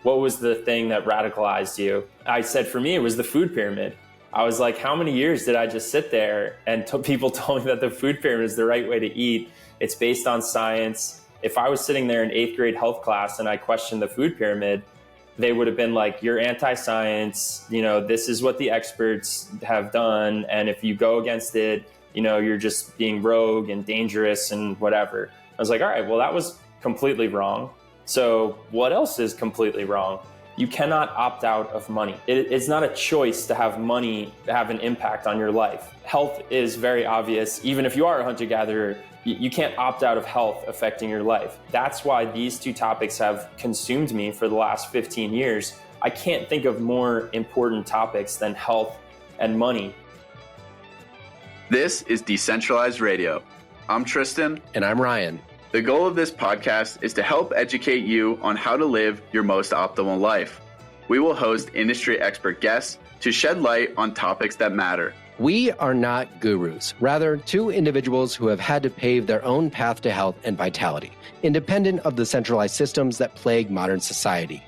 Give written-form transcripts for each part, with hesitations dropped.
what was the thing that radicalized you? I said, for me, it was the food pyramid. I was like, how many years did I just sit there and people told me that the food pyramid is the right way to eat? It's based on science. If I was sitting there in 8th grade health class and I questioned the food pyramid, they would have been like, you're anti-science, this is what the experts have done. And if you go against it, you're just being rogue and dangerous and whatever. I was like, all right, well, that was completely wrong. So what else is completely wrong? You cannot opt out of money. It's not a choice to have money have an impact on your life. Health is very obvious. Even if you are a hunter-gatherer, you can't opt out of health affecting your life. That's why these two topics have consumed me for the last 15 years. I can't think of more important topics than health and money. This is Decentralized Radio. I'm Tristan. And I'm Ryan. The goal of this podcast is to help educate you on how to live your most optimal life. We will host industry expert guests to shed light on topics that matter. We are not gurus, rather two individuals who have had to pave their own path to health and vitality, independent of the centralized systems that plague modern society.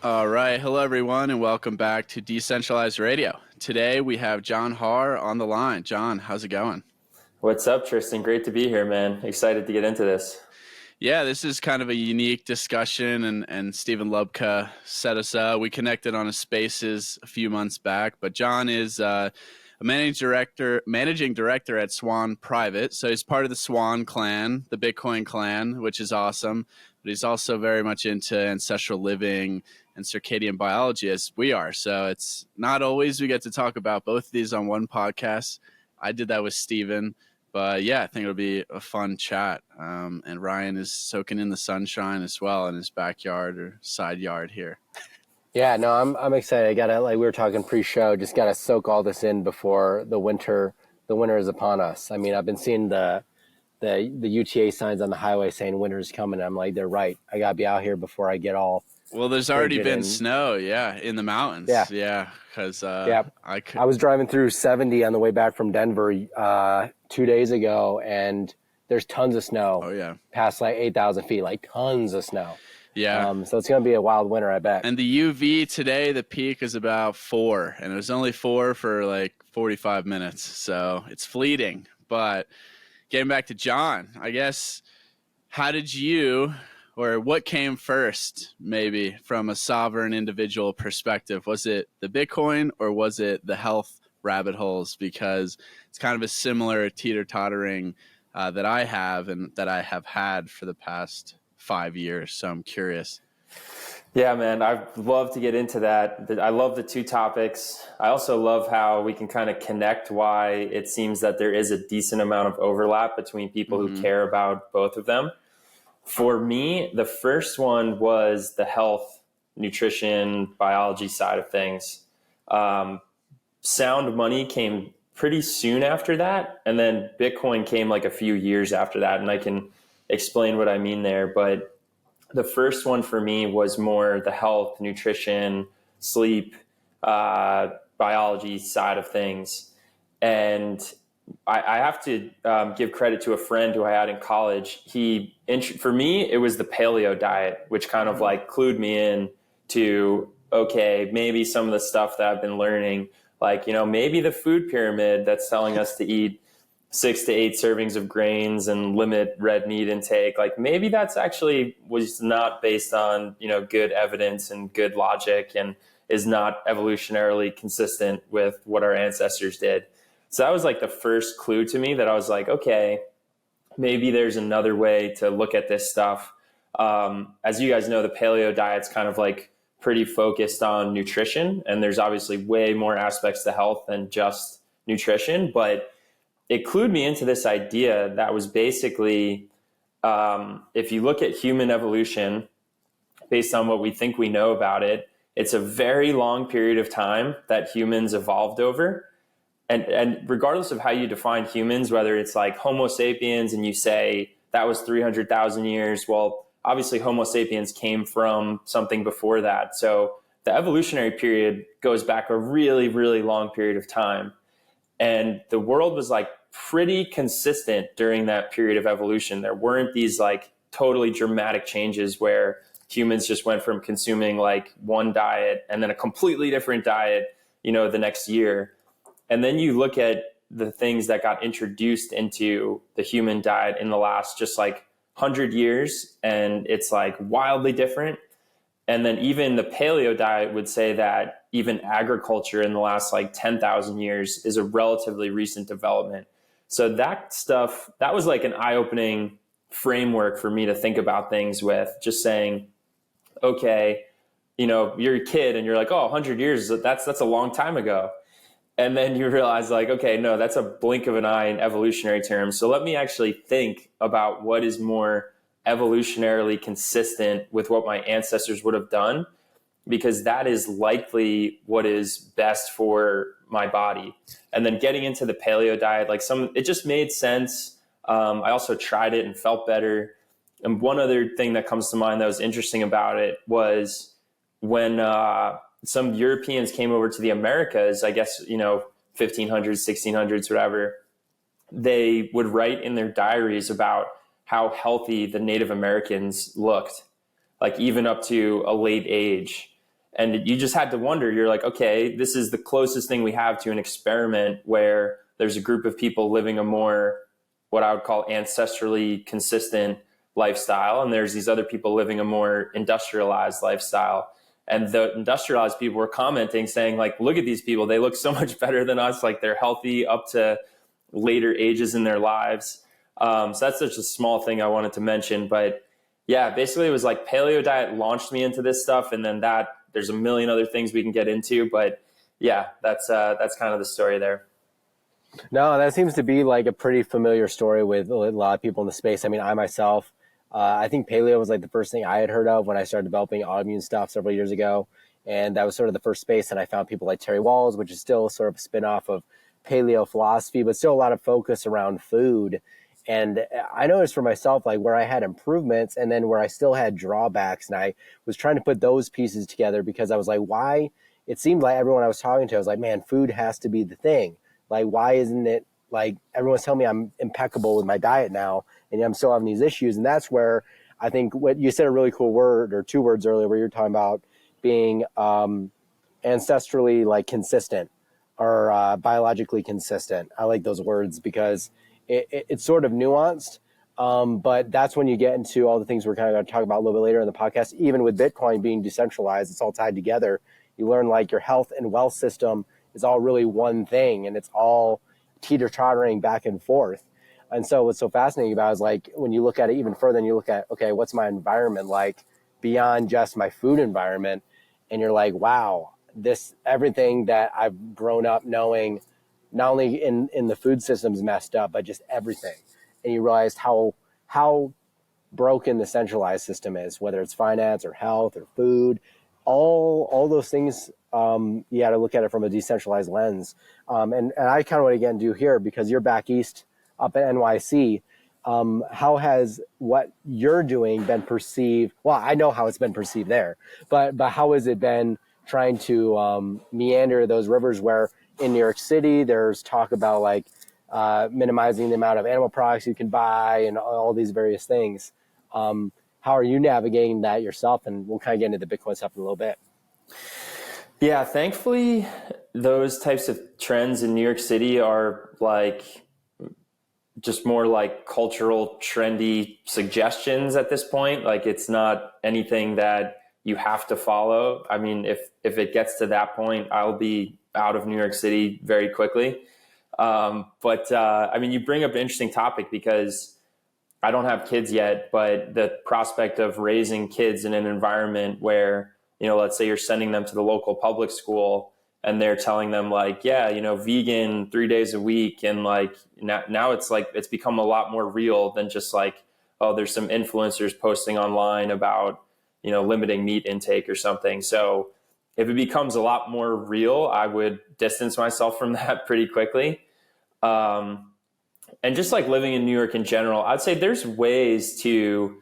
All right. Hello, everyone, and welcome back to Decentralized Radio. Today, we have John Haar on the line. John, how's it going? What's up, Tristan? Great to be here, man. Excited to get into this. Yeah, this is kind of a unique discussion, and Stephen Lubka set us up. We connected on a Spaces a few months back, but John is a managing director at Swan Private. So he's part of the Swan clan, the Bitcoin clan, which is awesome. But he's also very much into ancestral living and circadian biology as we are. So it's not always we get to talk about both of these on one podcast. I did that with Stephen. But yeah, I think it'll be a fun chat. And Ryan is soaking in the sunshine as well in his backyard or side yard here. Yeah, no, I'm excited. I gotta, like we were talking pre-show, just gotta soak all this in before the winter is upon us. I mean, I've been seeing the UTA signs on the highway saying winter's coming. I'm like, they're right. I gotta be out here before I get all. Well, there's already been snow, in the mountains. Yeah. Because I was driving through 70 on the way back from Denver 2 days ago, and there's tons of snow. Oh, yeah. Past like 8,000 feet, like tons of snow. Yeah. So it's going to be a wild winter, I bet. And the UV today, the peak is about 4, and it was only 4 for like 45 minutes. So it's fleeting. But getting back to John, I guess, how did you... or what came first, maybe, from a sovereign individual perspective? Was it the Bitcoin or was it the health rabbit holes? Because it's kind of a similar teeter-tottering that I have and that I have had for the past 5 years. So I'm curious. Yeah, man, I'd love to get into that. I love the two topics. I also love how we can kind of connect why it seems that there is a decent amount of overlap between people who care about both of them. For me, the first one was the health, nutrition, biology side of things. Sound money came pretty soon after that. And then Bitcoin came like a few years after that. And I can explain what I mean there. But the first one for me was more the health, nutrition, sleep, biology side of things. And I have to give credit to a friend who I had in college. For me, it was the paleo diet, which kind of like clued me in to, okay, maybe some of the stuff that I've been learning, like, maybe the food pyramid that's telling us to eat 6 to 8 servings of grains and limit red meat intake. Like maybe that's actually was not based on, good evidence and good logic and is not evolutionarily consistent with what our ancestors did. So that was like the first clue to me that I was like, okay, maybe there's another way to look at this stuff. As you guys know, the paleo diet's kind of like pretty focused on nutrition, and there's obviously way more aspects to health than just nutrition, but it clued me into this idea that was basically, if you look at human evolution, based on what we think we know about it, it's a very long period of time that humans evolved over. And regardless of how you define humans, whether it's like Homo sapiens and you say that was 300,000 years, well, obviously Homo sapiens came from something before that. So the evolutionary period goes back a really, really long period of time. And the world was like pretty consistent during that period of evolution. There weren't these like totally dramatic changes where humans just went from consuming like one diet and then a completely different diet, the next year. And then you look at the things that got introduced into the human diet in the last just like 100 years, and it's like wildly different. And then even the paleo diet would say that even agriculture in the last like 10,000 years is a relatively recent development. So that stuff, that was like an eye-opening framework for me to think about things with, just saying, okay, you're a kid and you're like, oh, 100 years, that's a long time ago. And then you realize like, okay, no, that's a blink of an eye in evolutionary terms. So let me actually think about what is more evolutionarily consistent with what my ancestors would have done, because that is likely what is best for my body. And then getting into the paleo diet, like it just made sense. I also tried it and felt better. And one other thing that comes to mind that was interesting about it was when some Europeans came over to the Americas, I guess, 1500s, 1600s, whatever, they would write in their diaries about how healthy the Native Americans looked, like even up to a late age. And you just had to wonder, you're like, okay, this is the closest thing we have to an experiment where there's a group of people living a more, what I would call ancestrally consistent lifestyle. And there's these other people living a more industrialized lifestyle. And the industrialized people were commenting saying like, look at these people, they look so much better than us. Like they're healthy up to later ages in their lives. So that's just a small thing I wanted to mention, but yeah, basically it was like paleo diet launched me into this stuff. And then there's a million other things we can get into, but yeah, that's kind of the story there. No, that seems to be like a pretty familiar story with a lot of people in the space. I mean, I myself, I think paleo was like the first thing I had heard of when I started developing autoimmune stuff several years ago. And that was sort of the first space. And I found people like Terry Walls, which is still sort of a spin-off of paleo philosophy, but still a lot of focus around food. And I noticed for myself, like where I had improvements and then where I still had drawbacks. And I was trying to put those pieces together because I was like, why? It seemed like everyone I was talking to, I was like, man, food has to be the thing. Like, why isn't it like everyone's telling me I'm impeccable with my diet now and I'm still having these issues? And that's where I think what you said a really cool word or two words earlier where you're talking about being ancestrally like consistent or biologically consistent. I like those words because it's sort of nuanced, but that's when you get into all the things we're kind of going to talk about a little bit later in the podcast. Even with Bitcoin being decentralized, it's all tied together. You learn like your health and wealth system is all really one thing, and it's all teeter-tottering back and forth. And so what's so fascinating about it is like when you look at it even further and you look at, okay, what's my environment like beyond just my food environment? And you're like, wow, everything that I've grown up knowing, not only in the food system's messed up, but just everything. And you realized how broken the centralized system is, whether it's finance or health or food, all those things. You got to look at it from a decentralized lens. And I kind of want to again do here, because you're back east up at NYC. How has what you're doing been perceived? Well, I know how it's been perceived there, but how has it been trying to meander those rivers where in New York City there's talk about like minimizing the amount of animal products you can buy and all these various things. How are you navigating that yourself? And we'll kind of get into the Bitcoin stuff in a little bit. Yeah, thankfully, those types of trends in New York City are like just more like cultural, trendy suggestions at this point. Like it's not anything that you have to follow. I mean, if it gets to that point, I'll be out of New York City very quickly. I mean, you bring up an interesting topic because I don't have kids yet, but the prospect of raising kids in an environment where, let's say you're sending them to the local public school and they're telling them like, yeah, vegan 3 days a week. And like now it's like, it's become a lot more real than just like, oh, there's some influencers posting online about, limiting meat intake or something. So if it becomes a lot more real, I would distance myself from that pretty quickly. And just like living in New York in general, I'd say there's ways to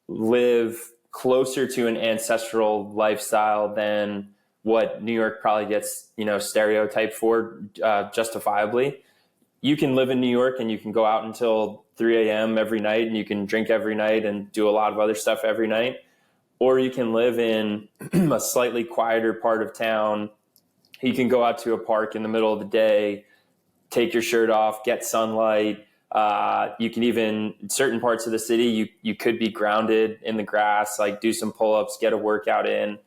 live closer to an ancestral lifestyle than what New York probably gets, stereotyped for, justifiably. you can live in New York and you can go out until 3 a.m. every night and you can drink every night and do a lot of other stuff every night. Or you can live in a slightly quieter part of town. You can go out to a park in the middle of the day, take your shirt off, get sunlight. You can even, in certain parts of the city, you could be grounded in the grass, like do some pull-ups, get a workout in.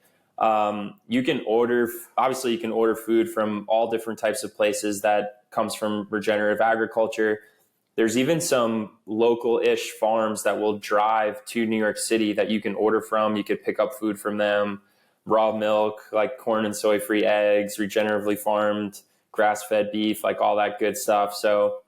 You can order food from all different types of places that comes from regenerative agriculture. There's even some local-ish farms that will drive to New York City that you can order from. You could pick up food from them, raw milk, like corn and soy-free eggs, regeneratively farmed, grass-fed beef, like all that good stuff. So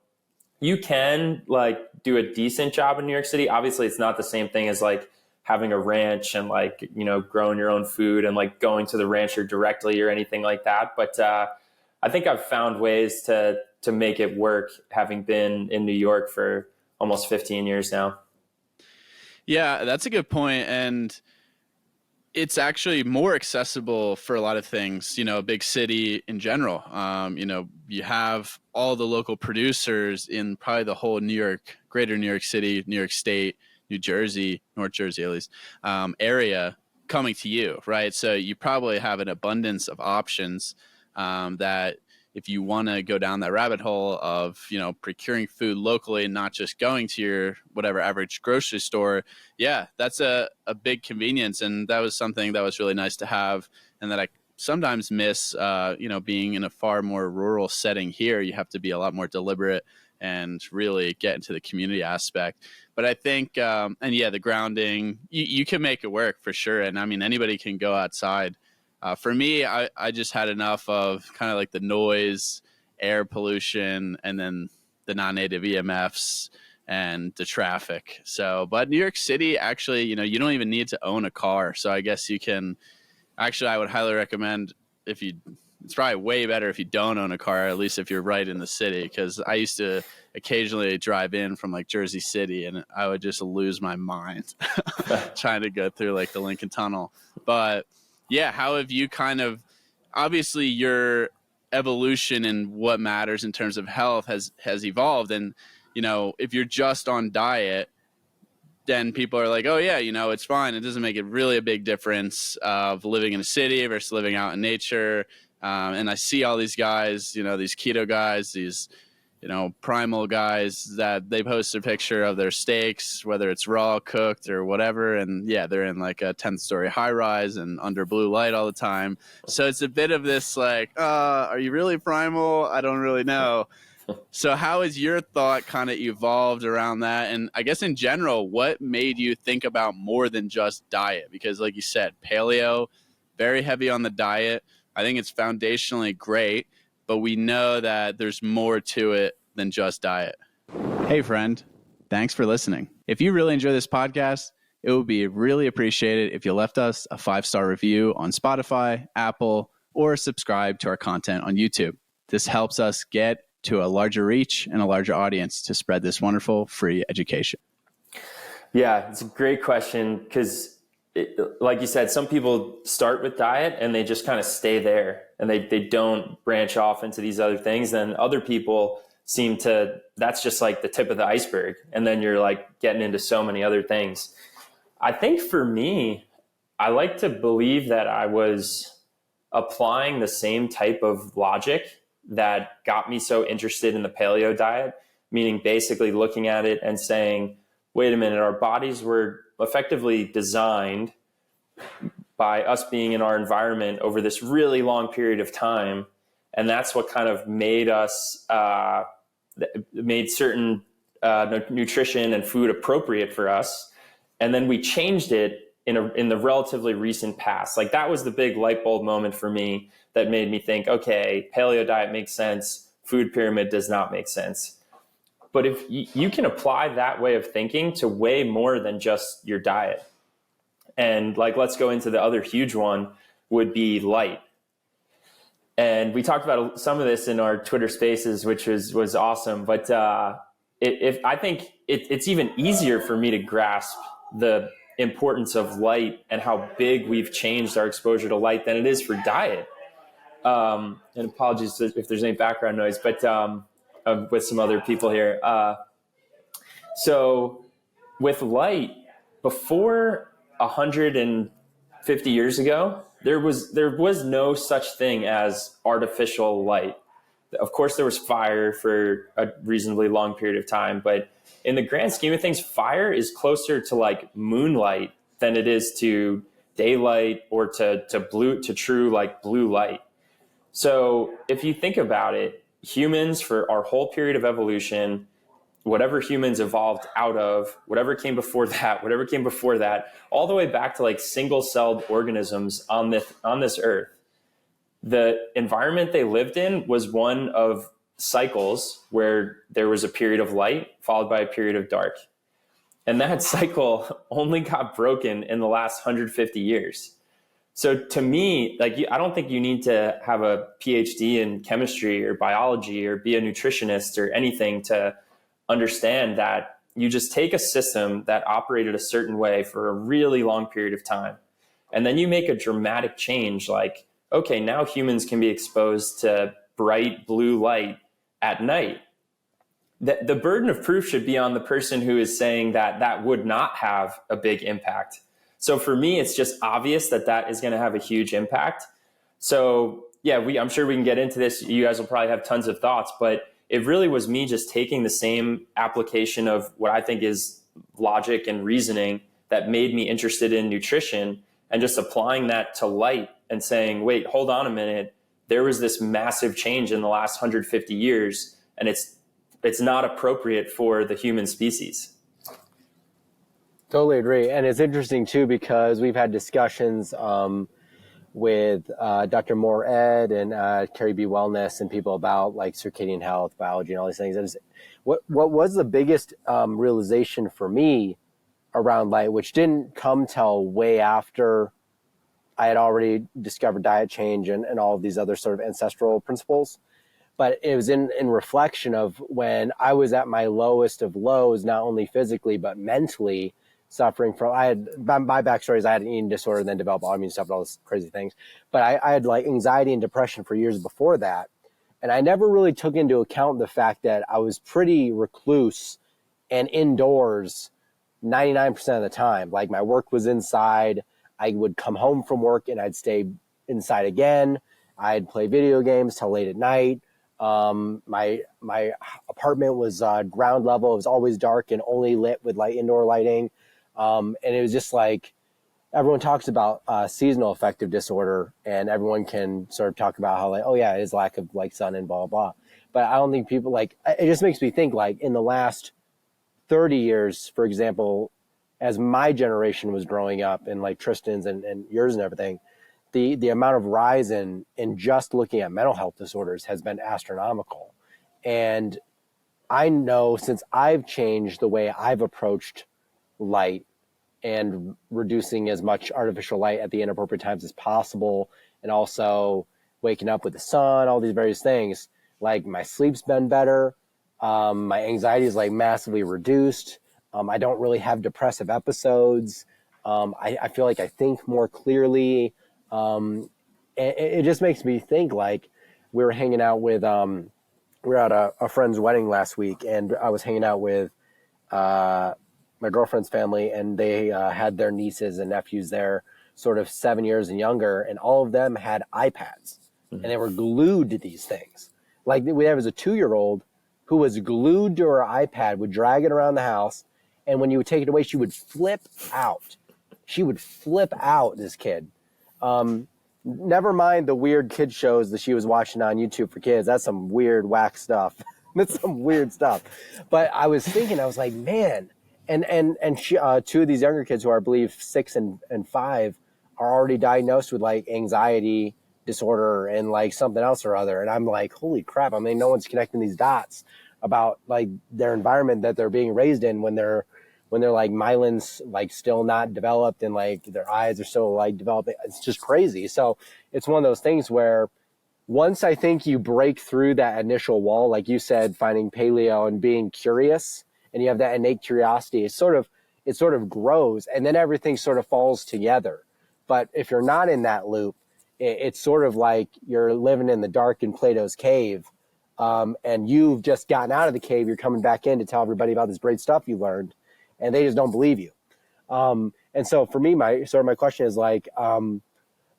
you can like do a decent job in New York City. Obviously, it's not the same thing as like having a ranch and like, growing your own food and like going to the rancher directly or anything like that. But I think I've found ways to make it work, having been in New York for almost 15 years now. Yeah, that's a good point. And it's actually more accessible for a lot of things, a big city in general. You have all the local producers in probably the whole greater New York City, New York State, New Jersey, North Jersey at least, area coming to you, right? So you probably have an abundance of options that if you want to go down that rabbit hole of, procuring food locally and not just going to your whatever average grocery store, yeah, that's a big convenience. And that was something that was really nice to have and that I sometimes miss, being in a far more rural setting here. You have to be a lot more deliberate and really get into the community aspect. But I think, the grounding, you can make it work for sure. And I mean, anybody can go outside. For me, I just had enough of kind of like the noise, air pollution, and then the non-native EMFs and the traffic. So, but New York City, actually, you don't even need to own a car. So I guess you can, actually, I would highly recommend it's probably way better if you don't own a car, at least if you're right in the city. Because I used to occasionally drive in from like Jersey City and I would just lose my mind trying to go through like the Lincoln Tunnel. But yeah, how have you obviously your evolution and what matters in terms of health has evolved. And, if you're just on diet, then people are like, oh yeah, it's fine. It doesn't make it really a big difference of living in a city versus living out in nature. And I see all these guys, these keto guys, these, primal guys that they post a picture of their steaks, whether it's raw, cooked, or whatever. And yeah, they're in like a 10th story high rise and under blue light all the time. So it's a bit of this like, are you really primal? I don't really know. So how has your thought kind of evolved around that? And I guess in general, what made you think about more than just diet? Because like you said, paleo, very heavy on the diet. I think it's foundationally great, but we know that there's more to it than just diet. Hey, friend. Thanks for listening. If you really enjoy this podcast, it would be really appreciated if you left us a 5-star review on Spotify, Apple, or subscribe to our content on YouTube. This helps us get to a larger reach and a larger audience to spread this wonderful free education. Yeah, it's a great question because like you said, some people start with diet and they just kind of stay there and they don't branch off into these other things. Then other people that's just like the tip of the iceberg. And then you're like getting into so many other things. I think for me, I like to believe that I was applying the same type of logic that got me so interested in the paleo diet, meaning basically looking at it and saying, wait a minute, our bodies were effectively designed by us being in our environment over this really long period of time. And that's what kind of made us, made certain nutrition and food appropriate for us. And then we changed it in the relatively recent past. Like that was the big light bulb moment for me that made me think, okay, paleo diet makes sense. Food pyramid does not make sense. But if you can apply that way of thinking to way more than just your diet. And like, let's go into the other huge one would be light. And we talked about some of this in our Twitter spaces, which was awesome. But I think it's even easier for me to grasp the importance of light and how big we've changed our exposure to light than it is for diet. And apologies if there's any background noise, but with some other people here. So with light, before 150 years ago, there was no such thing as artificial light. Of course, there was fire for a reasonably long period of time, but in the grand scheme of things, fire is closer to like moonlight than it is to daylight or to true like blue light. So if you think about it, humans for our whole period of evolution, whatever humans evolved out of, whatever came before that, all the way back to like single-celled organisms on this earth, the environment they lived in was one of cycles where there was a period of light followed by a period of dark. And that cycle only got broken in the last 150 years. So to me, like, I don't think you need to have a PhD in chemistry or biology or be a nutritionist or anything to understand that you just take a system that operated a certain way for a really long period of time, and then you make a dramatic change, like, okay, now humans can be exposed to bright blue light at night. The burden of proof should be on the person who is saying that that would not have a big impact. So for me, it's just obvious that that is going to have a huge impact. So yeah, I'm sure we can get into this. You guys will probably have tons of thoughts, but it really was me just taking the same application of what I think is logic and reasoning that made me interested in nutrition, and just applying that to light and saying, wait, hold on a minute. There was this massive change in the last 150 years, and it's not appropriate for the human species. Totally agree. And it's interesting too, because we've had discussions with Dr. Moore-Ed and Carrie B. Wellness and people about like circadian health, biology, and all these things. And what was the biggest realization for me around light, which didn't come till way after I had already discovered diet change and all of these other sort of ancestral principles. But it was in reflection of when I was at my lowest of lows, not only physically, but mentally, suffering from, my backstory is I had an eating disorder and then developed autoimmune stuff and all these crazy things. But I had like anxiety and depression for years before that. And I never really took into account the fact that I was pretty recluse and indoors 99% of the time. Like my work was inside. I would come home from work and I'd stay inside again. I'd play video games till late at night. My apartment was ground level. It was always dark and only lit with like indoor lighting. And it was just like, everyone talks about seasonal affective disorder, and everyone can sort of talk about how like, oh yeah, it is lack of like sun and blah, blah. But I don't think people like, it just makes me think like in the last 30 years, for example, as my generation was growing up and like Tristan's and yours and everything, the amount of rise in just looking at mental health disorders has been astronomical. And I know since I've changed the way I've approached light and reducing as much artificial light at the inappropriate times as possible, and also waking up with the sun, all these various things, like my sleep's been better. My anxiety is like massively reduced. I don't really have depressive episodes. I feel like I think more clearly. It just makes me think like we were hanging out with, we were at a friend's wedding last week, and I was hanging out with my girlfriend's family, and they had their nieces and nephews there, sort of 7 years and younger, and all of them had iPads, and they were glued to these things. Like there was a 2-year-old who was glued to her iPad, would drag it around the house, and when you would take it away, she would flip out. She would flip out, this kid. Never mind the weird kid shows that she was watching on YouTube for kids. That's some weird whack stuff. That's some weird stuff. But I was thinking, I was like, man, and she, 2 of these younger kids who are, I believe, 6 and 5 are already diagnosed with like anxiety disorder and like something else or other. And I'm like, holy crap. I mean, no one's connecting these dots about like their environment that they're being raised in when they're like myelin's like still not developed and like their eyes are still like developing. It's just crazy. So it's one of those things where once I think you break through that initial wall, like you said, finding paleo and being curious, and you have that innate curiosity, it sort of grows, and then everything sort of falls together. But if you're not in that loop, it's sort of like you're living in the dark in Plato's cave, and you've just gotten out of the cave, you're coming back in to tell everybody about this great stuff you learned, and they just don't believe you. And so for me, my question is like,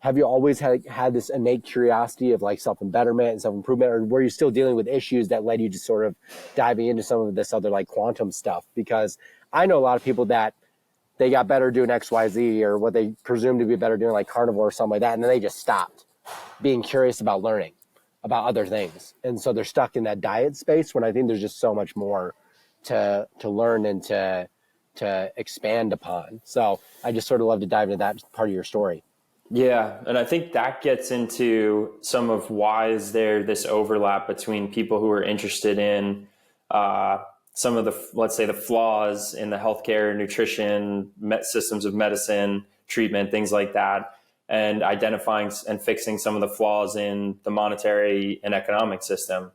have you always had this innate curiosity of like self-betterment and self-improvement, or were you still dealing with issues that led you to sort of diving into some of this other like quantum stuff? Because I know a lot of people that they got better doing XYZ or what they presume to be better doing like carnivore or something like that, and then they just stopped being curious about learning about other things. And so they're stuck in that diet space when I think there's just so much more to learn and to expand upon. So I just sort of love to dive into that part of your story. Yeah, and I think that gets into some of why is there this overlap between people who are interested in some of the, let's say, the flaws in the healthcare, nutrition, systems of medicine, treatment, things like that, and identifying and fixing some of the flaws in the monetary and economic system.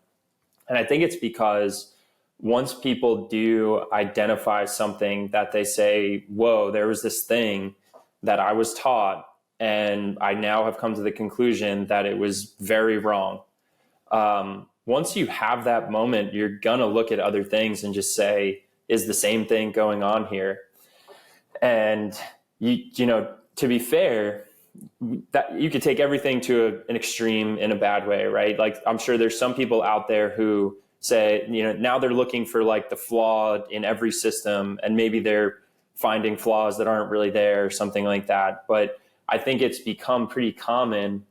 And I think it's because once people do identify something that they say, whoa, there was this thing that I was taught, and I now have come to the conclusion that it was very wrong. Once you have that moment, you're going to look at other things and just say, is the same thing going on here? And, you know, to be fair, that you could take everything to an extreme in a bad way, right? Like, I'm sure there's some people out there who say, you know, now they're looking for like the flaw in every system, and maybe they're finding flaws that aren't really there or something like that. But I think it's become pretty common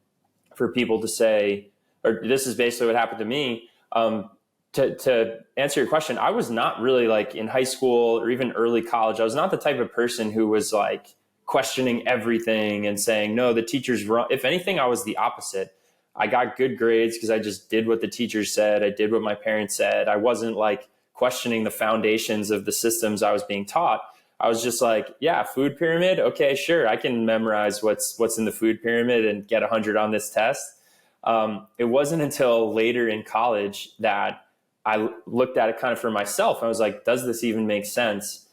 for people to say, or this is basically what happened to me. To answer your question, I was not really like in high school or even early college. I was not the type of person who was like questioning everything and saying, no, the teacher's wrong. If anything, I was the opposite. I got good grades because I just did what the teacher said. I did what my parents said. I wasn't like questioning the foundations of the systems I was being taught. I was just like, yeah, food pyramid. Okay, sure. I can memorize what's in the food pyramid and get 100 on this test. It wasn't until later in college that I looked at it kind of for myself. I was like, does this even make sense?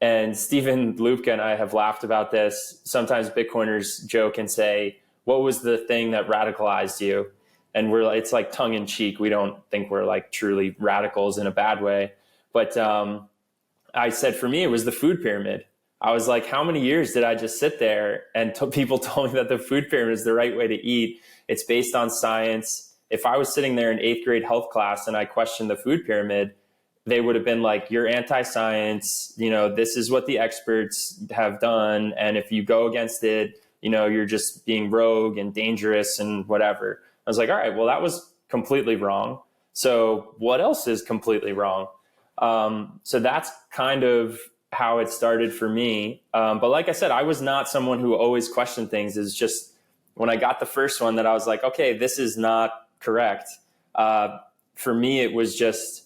And Stephen Lupka and I have laughed about this. Sometimes Bitcoiners joke and say, what was the thing that radicalized you? And it's like tongue in cheek. We don't think we're like truly radicals in a bad way. But I said, for me, it was the food pyramid. I was like, how many years did I just sit there and people told me that the food pyramid is the right way to eat? It's based on science. If I was sitting there in 8th grade health class and I questioned the food pyramid, they would have been like, you're anti-science. You know, this is what the experts have done. And if you go against it, you know, you're just being rogue and dangerous and whatever. I was like, all right, well, that was completely wrong. So what else is completely wrong? So that's kind of how it started for me. But like I said, I was not someone who always questioned things. It's just when I got the first one that I was like, okay, this is not correct. For me, it was just,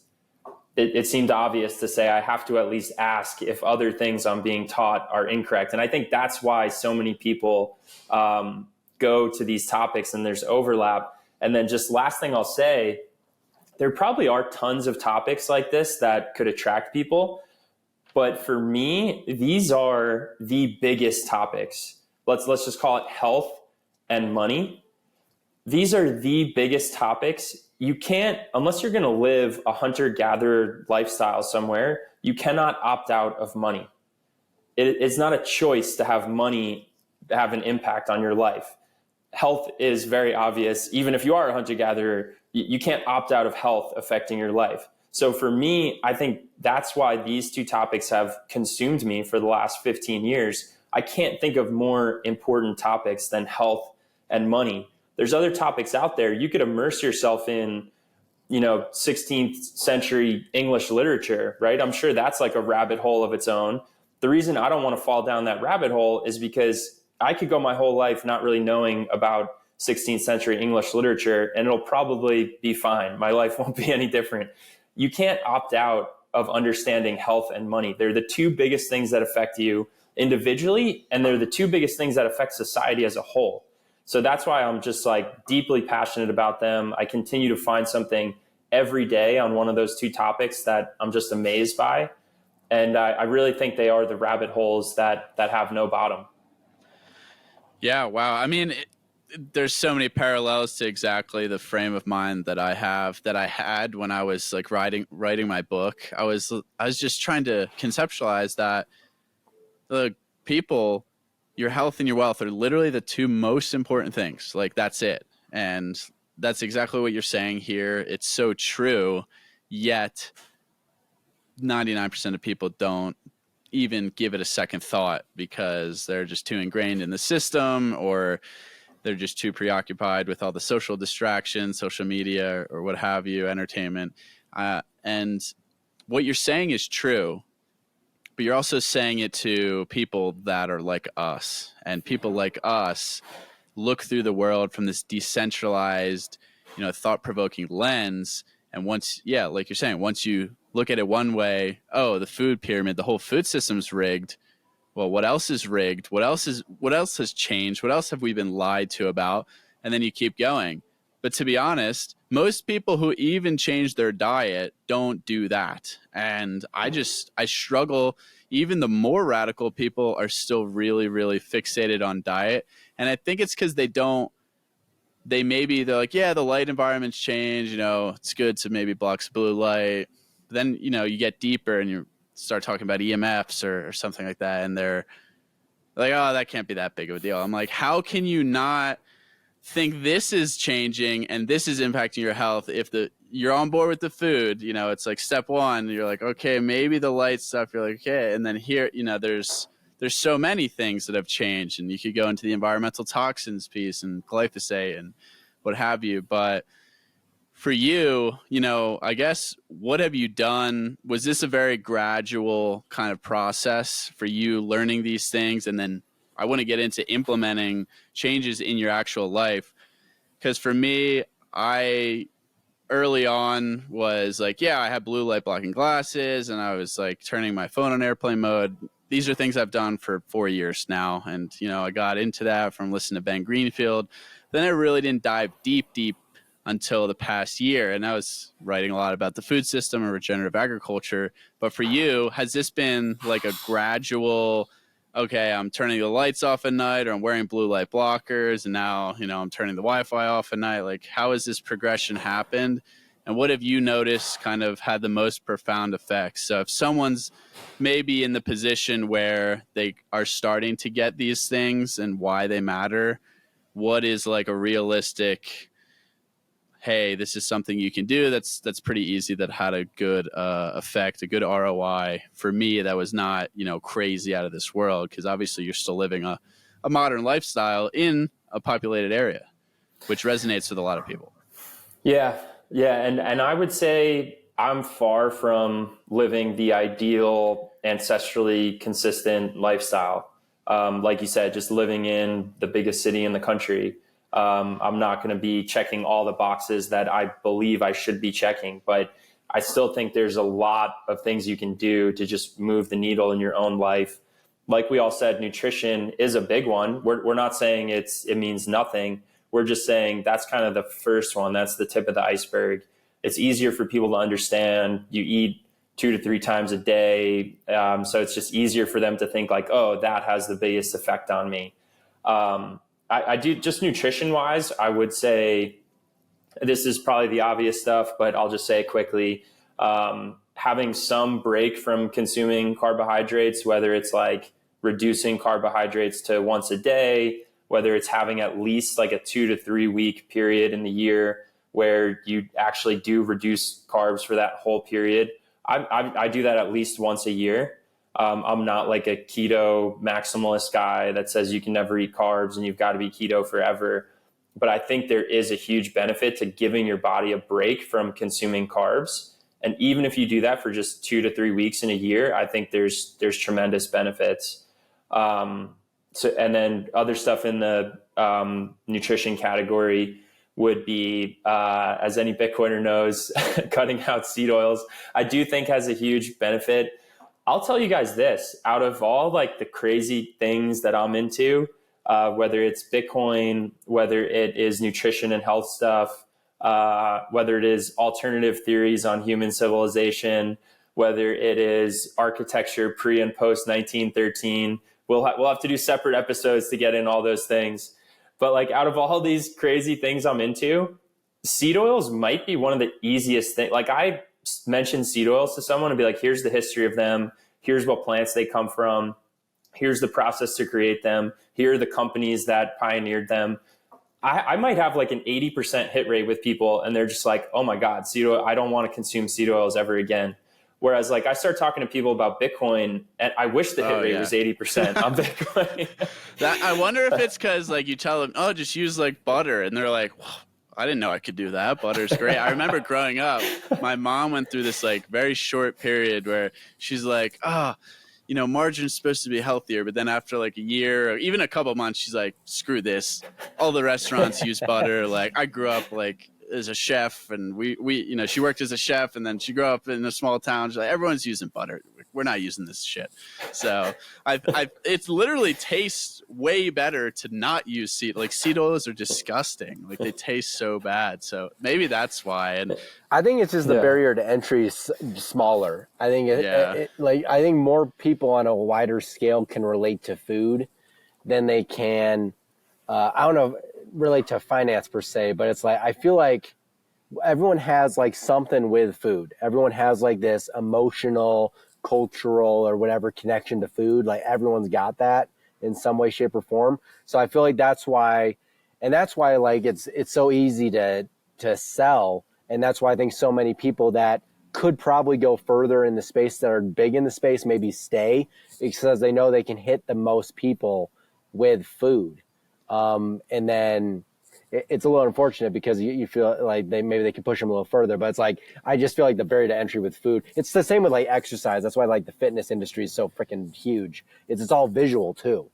it seemed obvious to say I have to at least ask if other things I'm being taught are incorrect. And I think that's why so many people go to these topics and there's overlap. And then just last thing I'll say, there probably are tons of topics like this that could attract people. But for me, these are the biggest topics. Let's just call it health and money. These are the biggest topics. You can't, unless you're going to live a hunter-gatherer lifestyle somewhere, you cannot opt out of money. It's not a choice to have money have an impact on your life. Health is very obvious. Even if you are a hunter-gatherer, you can't opt out of health affecting your life. So for me, I think that's why these two topics have consumed me for the last 15 years. I can't think of more important topics than health and money. There's other topics out there. You could immerse yourself in, 16th century English literature, right? I'm sure that's like a rabbit hole of its own. The reason I don't want to fall down that rabbit hole is because I could go my whole life not really knowing about 16th century English literature, and it'll probably be fine. My life won't be any different. You can't opt out of understanding health and money. They're the two biggest things that affect you individually, and they're the two biggest things that affect society as a whole. So that's why I'm just like deeply passionate about them. I continue to find something every day on one of those two topics that I'm just amazed by. And I really think they are the rabbit holes that have no bottom. Yeah, wow. I mean, there's so many parallels to exactly the frame of mind that I had when I was like writing my book. I was just trying to conceptualize that the people, your health and your wealth are literally the two most important things. Like that's it. And that's exactly what you're saying here. It's so true, yet 99% of people don't even give it a second thought because they're just too ingrained in the system, or they're just too preoccupied with all the social distractions, social media or what have you, entertainment. And what you're saying is true, but you're also saying it to people that are like us. And people like us look through the world from this decentralized, thought-provoking lens. And once, like you're saying, once you look at it one way, oh, the food pyramid, the whole food system's rigged. Well, what else is rigged? What else has changed? What else have we been lied to about? And then you keep going. But to be honest, most people who even change their diet don't do that. And I struggle. Even the more radical people are still really, really fixated on diet. And I think it's because they're like, yeah, the light environment's changed. It's good to maybe block some blue light. But then, you get deeper and you start talking about EMFs or something like that. And they're like, oh, that can't be that big of a deal. I'm like, how can you not think this is changing and this is impacting your health if you're on board with the food? It's like step one. You're like, okay, maybe the light stuff. You're like, okay. And then here, there's so many things that have changed, and you could go into the environmental toxins piece and glyphosate and what have you. But for you, I guess, what have you done? Was this a very gradual kind of process for you learning these things? And then I want to get into implementing changes in your actual life. Because for me, I early on was like, I had blue light blocking glasses, and I was like turning my phone on airplane mode. These are things I've done for 4 years now. And, I got into that from listening to Ben Greenfield. Then I really didn't dive deep until the past year. And I was writing a lot about the food system and regenerative agriculture. But for you, has this been like a gradual, okay, I'm turning the lights off at night, or I'm wearing blue light blockers, and now, I'm turning the Wi-Fi off at night? Like, how has this progression happened? And what have you noticed kind of had the most profound effects? So if someone's maybe in the position where they are starting to get these things and why they matter, what is like a realistic, hey, this is something you can do that's pretty easy, that had a good effect, a good ROI? For me, that was not, crazy out of this world, because obviously you're still living a modern lifestyle in a populated area, which resonates with a lot of people. Yeah. And I would say I'm far from living the ideal ancestrally consistent lifestyle. Like you said, just living in the biggest city in the country. I'm not going to be checking all the boxes that I believe I should be checking, but I still think there's a lot of things you can do to just move the needle in your own life. Like we all said, nutrition is a big one. We're not saying it means nothing. We're just saying that's kind of the first one. That's the tip of the iceberg. It's easier for people to understand. You eat 2 to 3 times a day. So it's just easier for them to think like, oh, that has the biggest effect on me. I do, just nutrition wise, I would say this is probably the obvious stuff, but I'll just say it quickly. Having some break from consuming carbohydrates, whether it's like reducing carbohydrates to once a day, whether it's having at least like a 2 to 3 week period in the year where you actually do reduce carbs for that whole period. I do that at least once a year. I'm not like a keto maximalist guy that says you can never eat carbs and you've got to be keto forever. But I think there is a huge benefit to giving your body a break from consuming carbs. And even if you do that for just 2 to 3 weeks in a year, I think there's tremendous benefits. And then other stuff in the nutrition category would be, as any Bitcoiner knows, cutting out seed oils, I do think has a huge benefit. I'll tell you guys this, out of all like the crazy things that I'm into, whether it's Bitcoin, whether it is nutrition and health stuff, whether it is alternative theories on human civilization, whether it is architecture pre and post 1913, we'll have to do separate episodes to get in all those things. But like out of all these crazy things I'm into, seed oils might be one of the easiest things. Like I mention seed oils to someone and be like, here's the history of them. Here's what plants they come from. Here's the process to create them. Here are the companies that pioneered them. I might have like an 80% hit rate with people, and they're just like, oh my God, seed oil, I don't want to consume seed oils ever again. Whereas like I start talking to people about Bitcoin, and I wish the hit rate was 80% on Bitcoin. I wonder if it's because like you tell them, oh, just use like butter. And they're like, well, I didn't know I could do that. Butter's great. I remember growing up, my mom went through this like very short period where she's like, margarine's supposed to be healthier. But then after like a year or even a couple months, she's like, screw this. All the restaurants use butter. Like I grew up like as a chef, and we she worked as a chef, and then she grew up in a small town. She's like, everyone's using butter. We're not using this shit. So it's literally tastes way better to not use seed. Like seed oils are disgusting. Like they taste so bad. So maybe that's why. And I think it's just the barrier to entry is smaller. I think I think more people on a wider scale can relate to food than they can. I don't know, relate to finance per se, but it's like I feel like everyone has like something with food. Everyone has like this emotional, cultural, or whatever connection to food. Like everyone's got that in some way, shape, or form. So I feel like that's why like it's so easy to sell. And that's why I think so many people that could probably go further in the space, that are big in the space, maybe stay because they know they can hit the most people with food. And then it's a little unfortunate because you feel like maybe they can push them a little further, but it's like, I just feel like the barrier to entry with food, it's the same with like exercise. That's why like the fitness industry is so freaking huge. It's all visual too.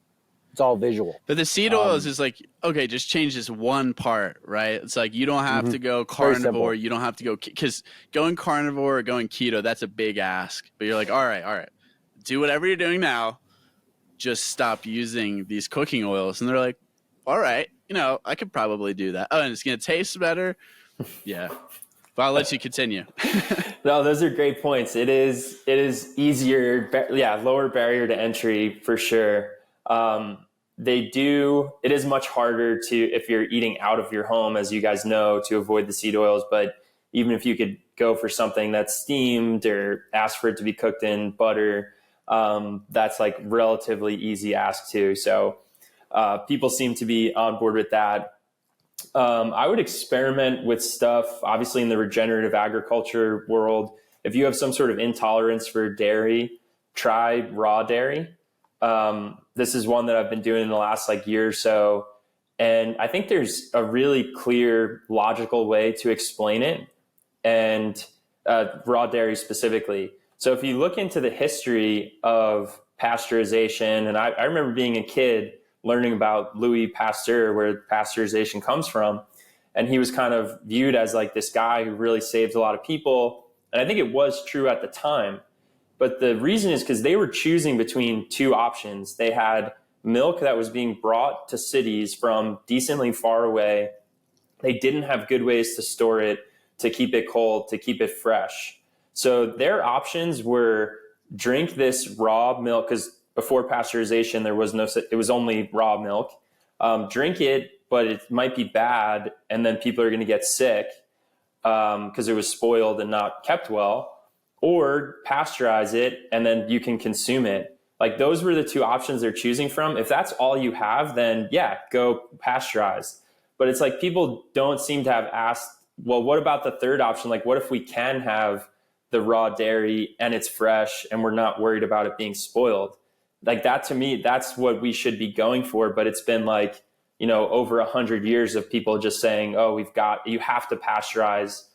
It's all visual. But the seed oils is like, okay, just change this one part, right? It's like you don't have to go carnivore. You don't have to go, because going carnivore or going keto, that's a big ask. But you're like, all right, do whatever you're doing now. Just stop using these cooking oils. And they're like, all right, I could probably do that. Oh, and it's going to taste better. Yeah. But I'll let you continue. No, those are great points. It is easier. Lower barrier to entry for sure. It is much harder if you're eating out of your home, as you guys know, to avoid the seed oils. But even if you could go for something that's steamed or ask for it to be cooked in butter, that's like relatively easy ask too. So people seem to be on board with that. I would experiment with stuff, obviously in the regenerative agriculture world. If you have some sort of intolerance for dairy, try raw dairy. This is one that I've been doing in the last year or so. And I think there's a really clear, logical way to explain it, and raw dairy specifically. So if you look into the history of pasteurization, and I remember being a kid learning about Louis Pasteur, where pasteurization comes from. And he was kind of viewed as like this guy who really saved a lot of people. And I think it was true at the time. But the reason is because they were choosing between two options. They had milk that was being brought to cities from decently far away. They didn't have good ways to store it, to keep it cold, to keep it fresh. So their options were drink this raw milk, because before pasteurization, it was only raw milk. Drink it, but it might be bad, and then people are going to get sick because it was spoiled and not kept well. Or pasteurize it, and then you can consume it. Like those were the two options they're choosing from. If that's all you have, then yeah, go pasteurize. But it's like people don't seem to have asked, well, what about the third option? Like, what if we can have the raw dairy and it's fresh and we're not worried about it being spoiled? Like that, to me, that's what we should be going for. But it's been over 100 years of people just saying, oh, you have to pasteurize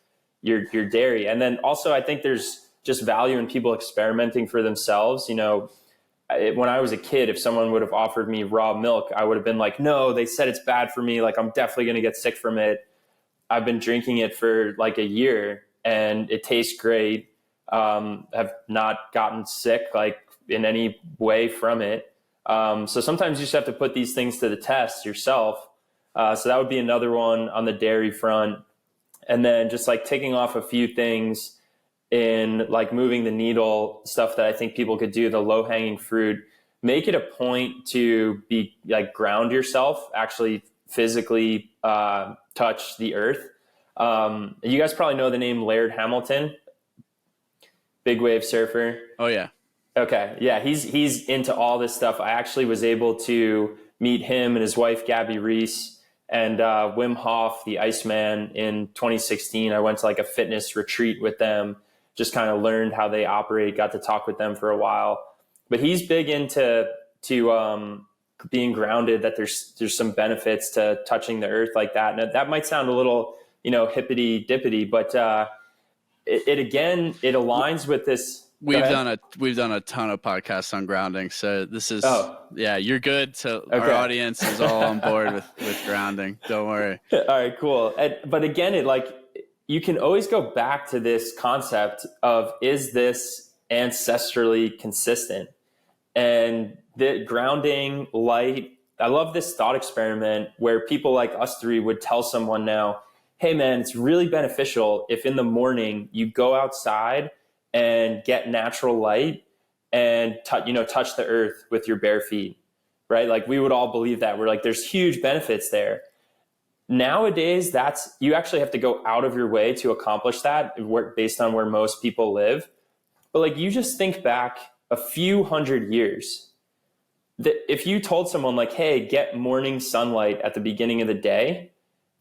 your dairy. And then also I think there's just value in people experimenting for themselves. When I was a kid, if someone would have offered me raw milk, I would have been like, no, they said it's bad for me. Like I'm definitely going to get sick from it. I've been drinking it for a year and it tastes great. Have not gotten sick in any way from it. So sometimes you just have to put these things to the test yourself. So that would be another one on the dairy front. And then just taking off a few things in moving the needle, stuff that I think people could do, the low hanging fruit. Make it a point to be ground yourself, actually physically touch the earth. You guys probably know the name Laird Hamilton, big wave surfer. Oh yeah. Okay. Yeah. He's into all this stuff. I actually was able to meet him and his wife, Gabby Reese, and Wim Hof, the Iceman, in 2016. I went to like a fitness retreat with them, just kind of learned how they operate, got to talk with them for a while. But he's big into being grounded, that there's some benefits to touching the earth like that. And that might sound a little, hippity dippity, but it aligns with this. We've done a ton of podcasts on grounding, so this is you're good. So okay. Our audience is all on board with grounding. Don't worry. All right, cool. But again, you can always go back to this concept of, is this ancestrally consistent? And the grounding, light. I love this thought experiment where people like us three would tell someone now, hey man, it's really beneficial if in the morning you go outside and get natural light and touch the earth with your bare feet, right? Like we would all believe that. We're like, there's huge benefits there. Nowadays, you actually have to go out of your way to accomplish that based on where most people live. But like, you just think back a few hundred years, that if you told someone like, hey, get morning sunlight at the beginning of the day,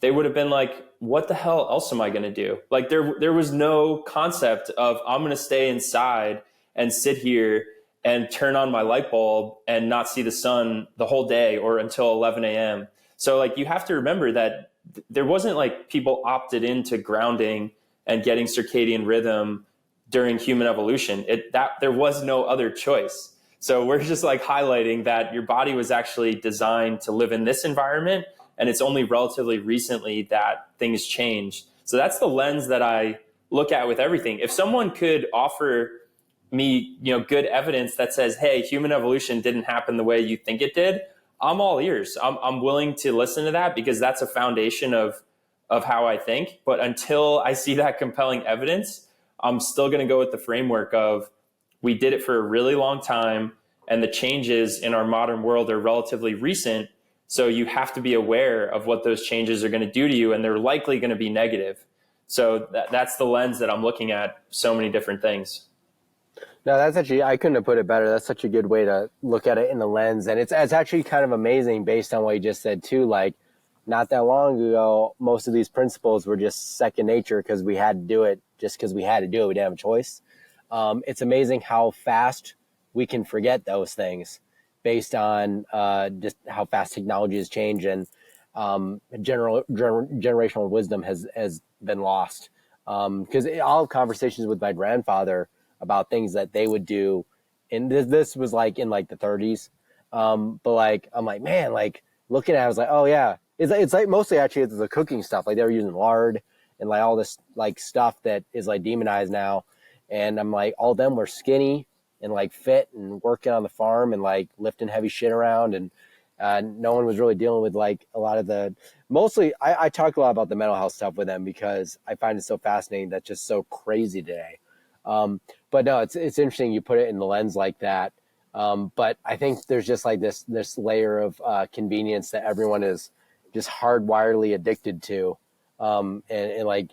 they would have been like, what the hell else am I going to do? Like there was no concept of, I'm going to stay inside and sit here and turn on my light bulb and not see the sun the whole day or until 11 a.m. So like, you have to remember that there wasn't like people opted into grounding and getting circadian rhythm during human evolution. There was no other choice. So we're just like highlighting that your body was actually designed to live in this environment. And it's only relatively recently that things changed. So that's the lens that I look at with everything. If someone could offer me, good evidence that says, hey, human evolution didn't happen the way you think it did, I'm all ears. I'm willing to listen to that, because that's a foundation of how I think. But until I see that compelling evidence, I'm still going to go with the framework of, we did it for a really long time, and the changes in our modern world are relatively recent. So you have to be aware of what those changes are going to do to you, and they're likely going to be negative. So that's the lens that I'm looking at so many different things. No, that's actually, I couldn't have put it better. That's such a good way to look at it in the lens. And it's actually kind of amazing based on what you just said too. Like not that long ago, most of these principles were just second nature because we had to do it just because we had to do it. We didn't have a choice. It's amazing how fast we can forget those things based on just how fast technology has changed, and generational wisdom has been lost. Because I'll have conversations with my grandfather about things that they would do, and this was like in like the 30s. But like I'm like, man, like looking at it, I was like, oh yeah, it's like mostly actually it's the cooking stuff. Like they were using lard and like all this like stuff that is like demonized now. And I'm like, all of them were skinny and like fit and working on the farm and like lifting heavy shit around, and no one was really dealing with like a lot of the, mostly I talk a lot about the mental health stuff with them because I find it so fascinating. That's just so crazy today. But no, it's interesting you put it in the lens like that. But I think there's just like this layer of convenience that everyone is just hardwiredly addicted to. And like,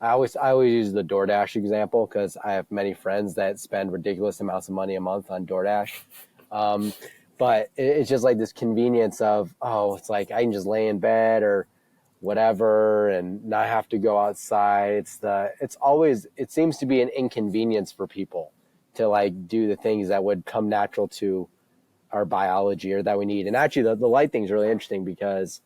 I always use the DoorDash example because I have many friends that spend ridiculous amounts of money a month on DoorDash. But it's just like this convenience of, oh, it's like I can just lay in bed or whatever and not have to go outside. It seems to be an inconvenience for people to like do the things that would come natural to our biology or that we need. And actually the light thing is really interesting because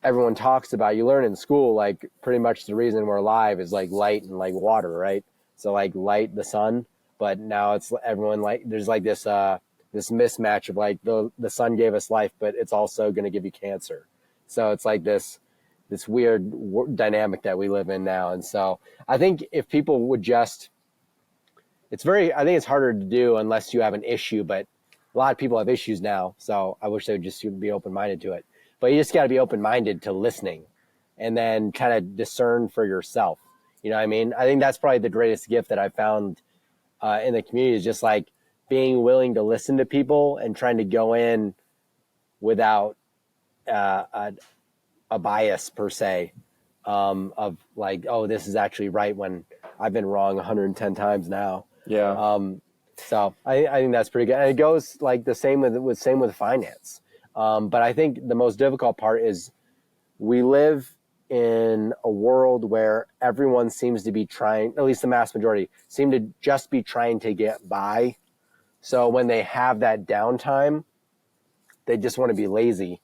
everyone talks about, you learn in school, like pretty much the reason we're alive is like light and like water, right? So like light, the sun, but now it's everyone like, there's like this mismatch of like the sun gave us life, but it's also going to give you cancer. So it's like this weird dynamic that we live in now. And so I think if people would just, I think it's harder to do unless you have an issue, but a lot of people have issues now. So I wish they would just be open-minded to it. But you just got to be open-minded to listening and then kind of discern for yourself. You know what I mean? I think that's probably the greatest gift that I found in the community is just like being willing to listen to people and trying to go in without a bias per se, of like, oh, this is actually right when I've been wrong 110 times now. Yeah. So I think that's pretty good. And it goes like the same with finance. But I think the most difficult part is we live in a world where everyone seems to be trying, at least the mass majority, seem to just be trying to get by. So when they have that downtime, they just want to be lazy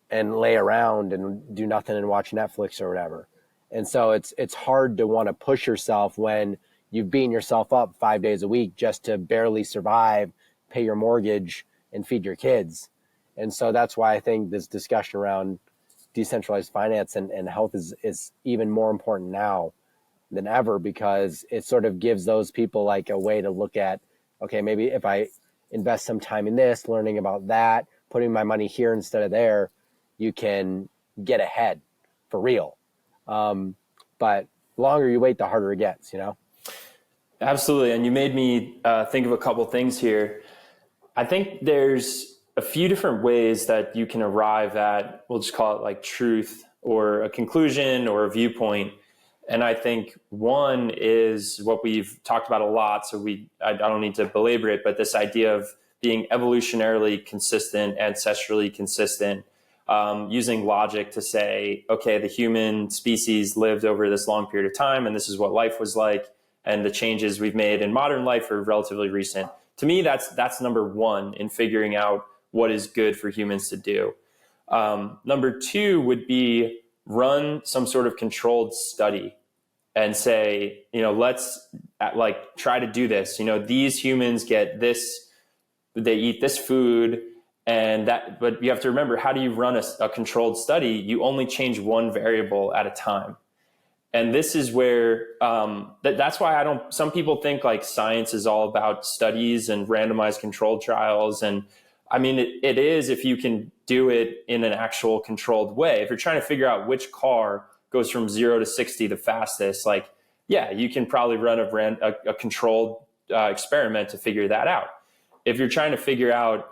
and lay around and do nothing and watch Netflix or whatever. And so it's hard to want to push yourself when you've beaten yourself up 5 days a week just to barely survive, pay your mortgage, and feed your kids. And so that's why I think this discussion around decentralized finance and health is even more important now than ever, because it sort of gives those people like a way to look at, okay, maybe if I invest some time in this, learning about that, putting my money here instead of there, you can get ahead for real. But the longer you wait, the harder it gets, you know? Absolutely. And you made me think of a couple things here. I think there's a few different ways that you can arrive at, we'll just call it like truth or a conclusion or a viewpoint. And I think one is what we've talked about a lot. So I don't need to belabor it, but this idea of being evolutionarily consistent, ancestrally consistent, using logic to say, okay, the human species lived over this long period of time, and this is what life was like. And the changes we've made in modern life are relatively recent. To me, that's number one in figuring out what is good for humans to do. Number two would be run some sort of controlled study and say, let's like try to do this. These humans get this, they eat this food, and that. But you have to remember, how do you run a controlled study? You only change one variable at a time. And this is where that's why some people think like science is all about studies and randomized controlled trials. And I mean, it is if you can do it in an actual controlled way. If you're trying to figure out which car goes from 0 to 60 the fastest, like, yeah, you can probably run a controlled experiment to figure that out. If you're trying to figure out,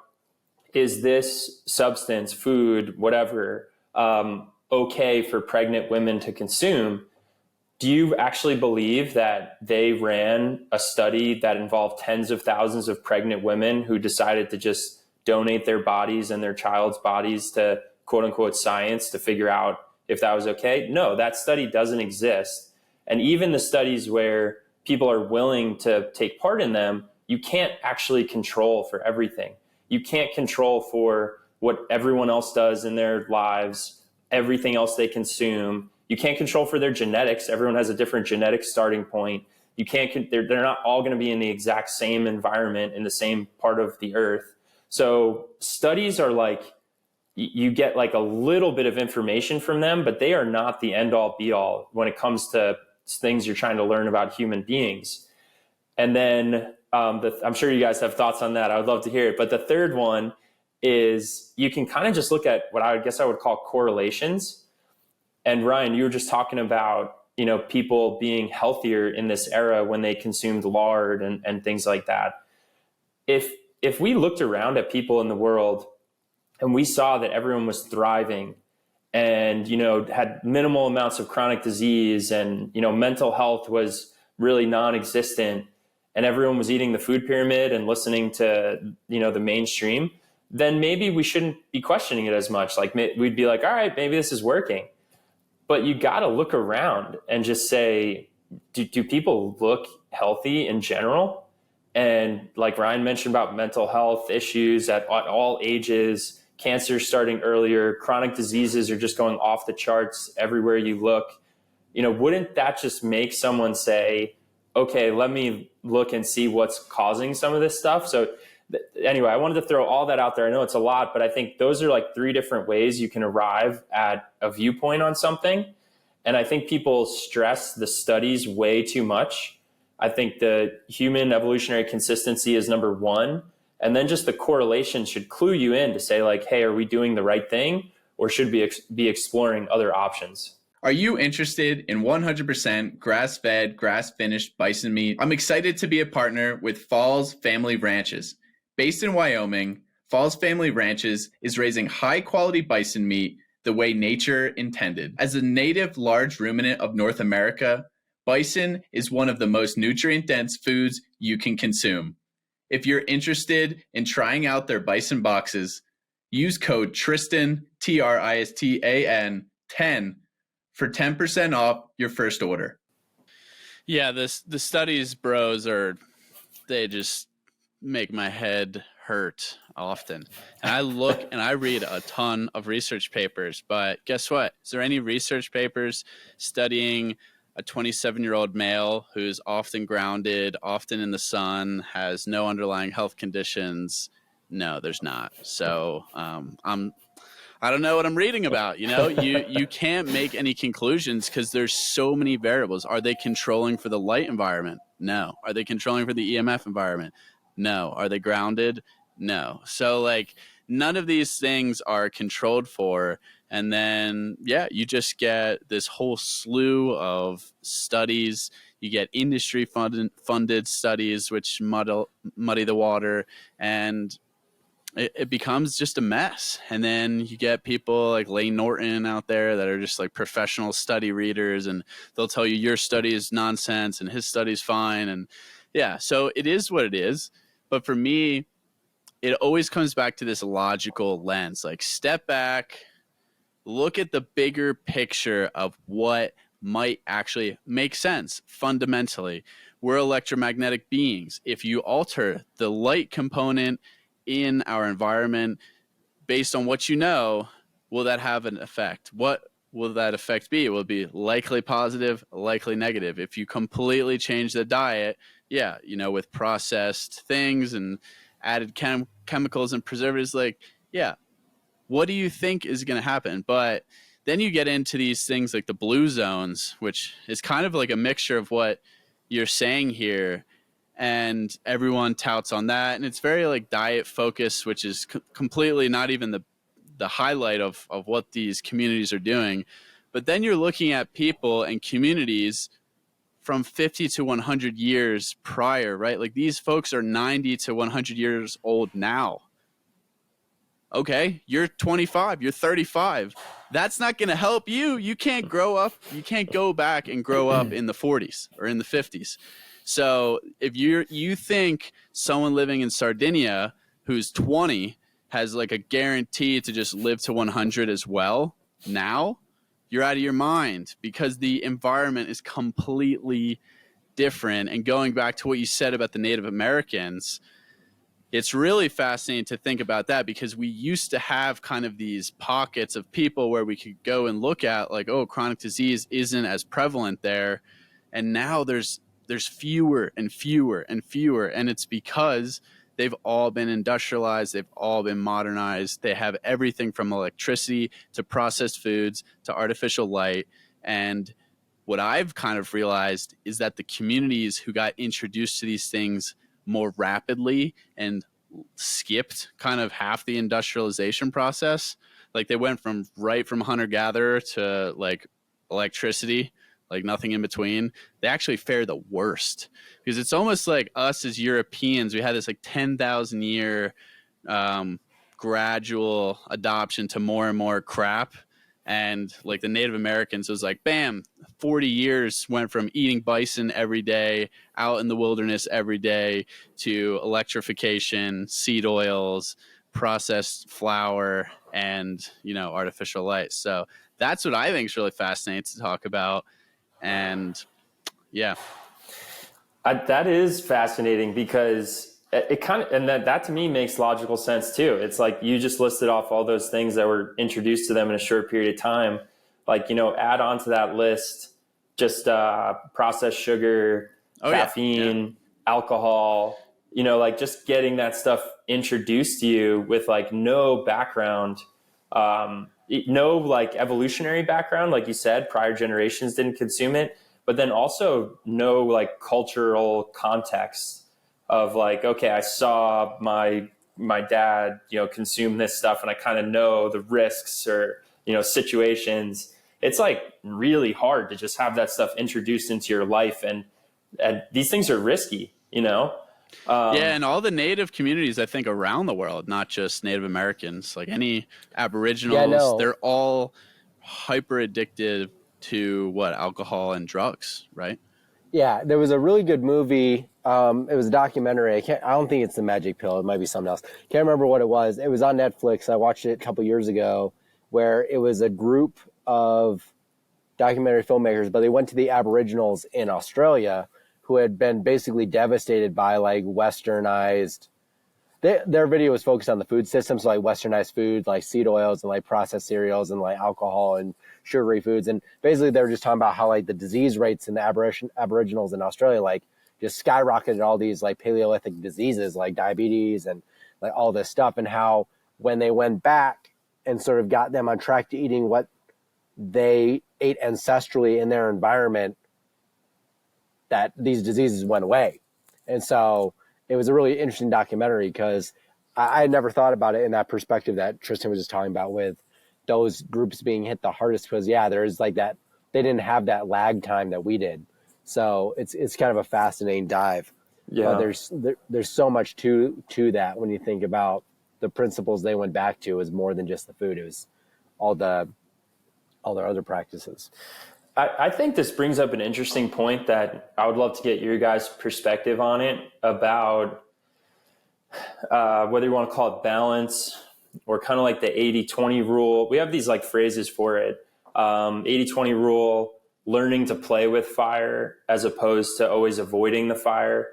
is this substance, food, whatever, okay for pregnant women to consume, do you actually believe that they ran a study that involved tens of thousands of pregnant women who decided to just donate their bodies and their child's bodies to quote unquote science to figure out if that was okay? No, that study doesn't exist. And even the studies where people are willing to take part in them, you can't actually control for everything. You can't control for what everyone else does in their lives, everything else they consume. You can't control for their genetics. Everyone has a different genetic starting point. You can't, they're not all going to be in the exact same environment in the same part of the earth. So studies are like, you get like a little bit of information from them, but they are not the end all be all when it comes to things you're trying to learn about human beings. And then I'm sure you guys have thoughts on that. I would love to hear it. But the third one is you can kind of just look at what I would call correlations. And Ryan, you were just talking about, people being healthier in this era when they consumed lard and things like that. If we looked around at people in the world and we saw that everyone was thriving and, had minimal amounts of chronic disease and, mental health was really non-existent and everyone was eating the food pyramid and listening to, the mainstream, then maybe we shouldn't be questioning it as much. Like we'd be like, all right, maybe this is working. But you got to look around and just say, do people look healthy in general? And like Ryan mentioned about mental health issues at all ages, cancer starting earlier, chronic diseases are just going off the charts everywhere you look. Wouldn't that just make someone say, okay, let me look and see what's causing some of this stuff? So anyway, I wanted to throw all that out there. I know it's a lot, but I think those are like three different ways you can arrive at a viewpoint on something. And I think people stress the studies way too much. I think the human evolutionary consistency is number one. And then just the correlation should clue you in to say like, hey, are we doing the right thing? Or should we be exploring other options? Are you interested in 100% grass-fed, grass-finished bison meat? I'm excited to be a partner with Falls Family Ranches. Based in Wyoming, Falls Family Ranches is raising high-quality bison meat the way nature intended. As a native large ruminant of North America, bison is one of the most nutrient-dense foods you can consume. If you're interested in trying out their bison boxes, use code Tristan, Tristan, 10 for 10% off your first order. Yeah, the studies bros they just make my head hurt often. And I look and I read a ton of research papers, but guess what? Is there any research papers studying a 27-year-old male who's often grounded, often in the sun, has no underlying health conditions? No, there's not. So I don't know what I'm reading about. You can't make any conclusions because there's so many variables. Are they controlling for the light environment? No. Are they controlling for the EMF environment? No. Are they grounded? No. So like none of these things are controlled for. And then, you just get this whole slew of studies. You get industry funded studies, which muddy the water, and it becomes just a mess. And then you get people like Lane Norton out there that are just like professional study readers, and they'll tell you your study is nonsense and his study is fine. And so it is what it is. But for me, it always comes back to this logical lens, like step back, look at the bigger picture of what might actually make sense fundamentally. We're electromagnetic beings. If you alter the light component in our environment based on what you know, will that have an effect? What will that effect be? It will be likely positive, likely negative. If you completely change the diet, with processed things and added chemicals and preservatives, what do you think is going to happen? But then you get into these things like the blue zones, which is kind of like a mixture of what you're saying here. And everyone touts on that. And it's very like diet focused, which is completely not even the highlight of what these communities are doing. But then you're looking at people and communities from 50 to 100 years prior, right? Like these folks are 90 to 100 years old now. Okay, you're 25, you're 35. That's not going to help you. You can't grow up. You can't go back and grow up in the 40s or in the 50s. So if you think someone living in Sardinia who's 20 has like a guarantee to just live to 100 as well, now you're out of your mind, because the environment is completely different. And going back to what you said about the Native Americans, it's really fascinating to think about that, because we used to have kind of these pockets of people where we could go and look at like, oh, chronic disease isn't as prevalent there. And now there's fewer and fewer and fewer. And it's because they've all been industrialized. They've all been modernized. They have everything from electricity to processed foods to artificial light. And what I've kind of realized is that the communities who got introduced to these things more rapidly and skipped kind of half the industrialization process, like they went from hunter-gatherer to like electricity, like nothing in between, they actually fare the worst. Because it's almost like us as Europeans, we had this like 10,000 year gradual adoption to more and more crap. And like the Native Americans, it was like, bam, 40 years went from eating bison every day, out in the wilderness every day, to electrification, seed oils, processed flour, and, artificial light. So that's what I think is really fascinating to talk about. And that is fascinating, because it kind of, and that to me makes logical sense too. It's like you just listed off all those things that were introduced to them in a short period of time. Like, add on to that list just processed sugar, caffeine, alcohol, like just getting that stuff introduced to you with like no background, no like evolutionary background. Like you said, prior generations didn't consume it, but then also no like cultural context of like, okay, I saw my dad, consume this stuff, and I kind of know the risks or, situations. It's like really hard to just have that stuff introduced into your life. And these things are risky, Yeah, and all the Native communities, I think, around the world, not just Native Americans, like any Aboriginals, they're all hyper addicted to alcohol and drugs, right? Yeah, there was a really good movie. It was a documentary. I don't think it's The Magic Pill. It might be something else. Can't remember what it was. It was on Netflix. I watched it a couple years ago, where it was a group of documentary filmmakers, but they went to the Aboriginals in Australia who had been basically devastated by like westernized. Their video was focused on the food system, so like westernized foods, like seed oils and like processed cereals and like alcohol and sugary foods. And basically they were just talking about how like the disease rates in the Aboriginals in Australia like just skyrocketed, all these like Paleolithic diseases like diabetes and like all this stuff, and how when they went back and sort of got them on track to eating what they ate ancestrally in their environment, that these diseases went away. And so it was a really interesting documentary because I had never thought about it in that perspective that Tristan was just talking about, with those groups being hit the hardest, because there's like that, they didn't have that lag time that we did. So it's kind of a fascinating dive. Yeah. But there's so much to that when you think about the principles they went back to. Is more than just the food. It was all their other practices. I think this brings up an interesting point that I would love to get your guys' perspective on it, about whether you want to call it balance or kind of like the 80-20 rule. We have these like phrases for it. 80-20 rule, learning to play with fire as opposed to always avoiding the fire.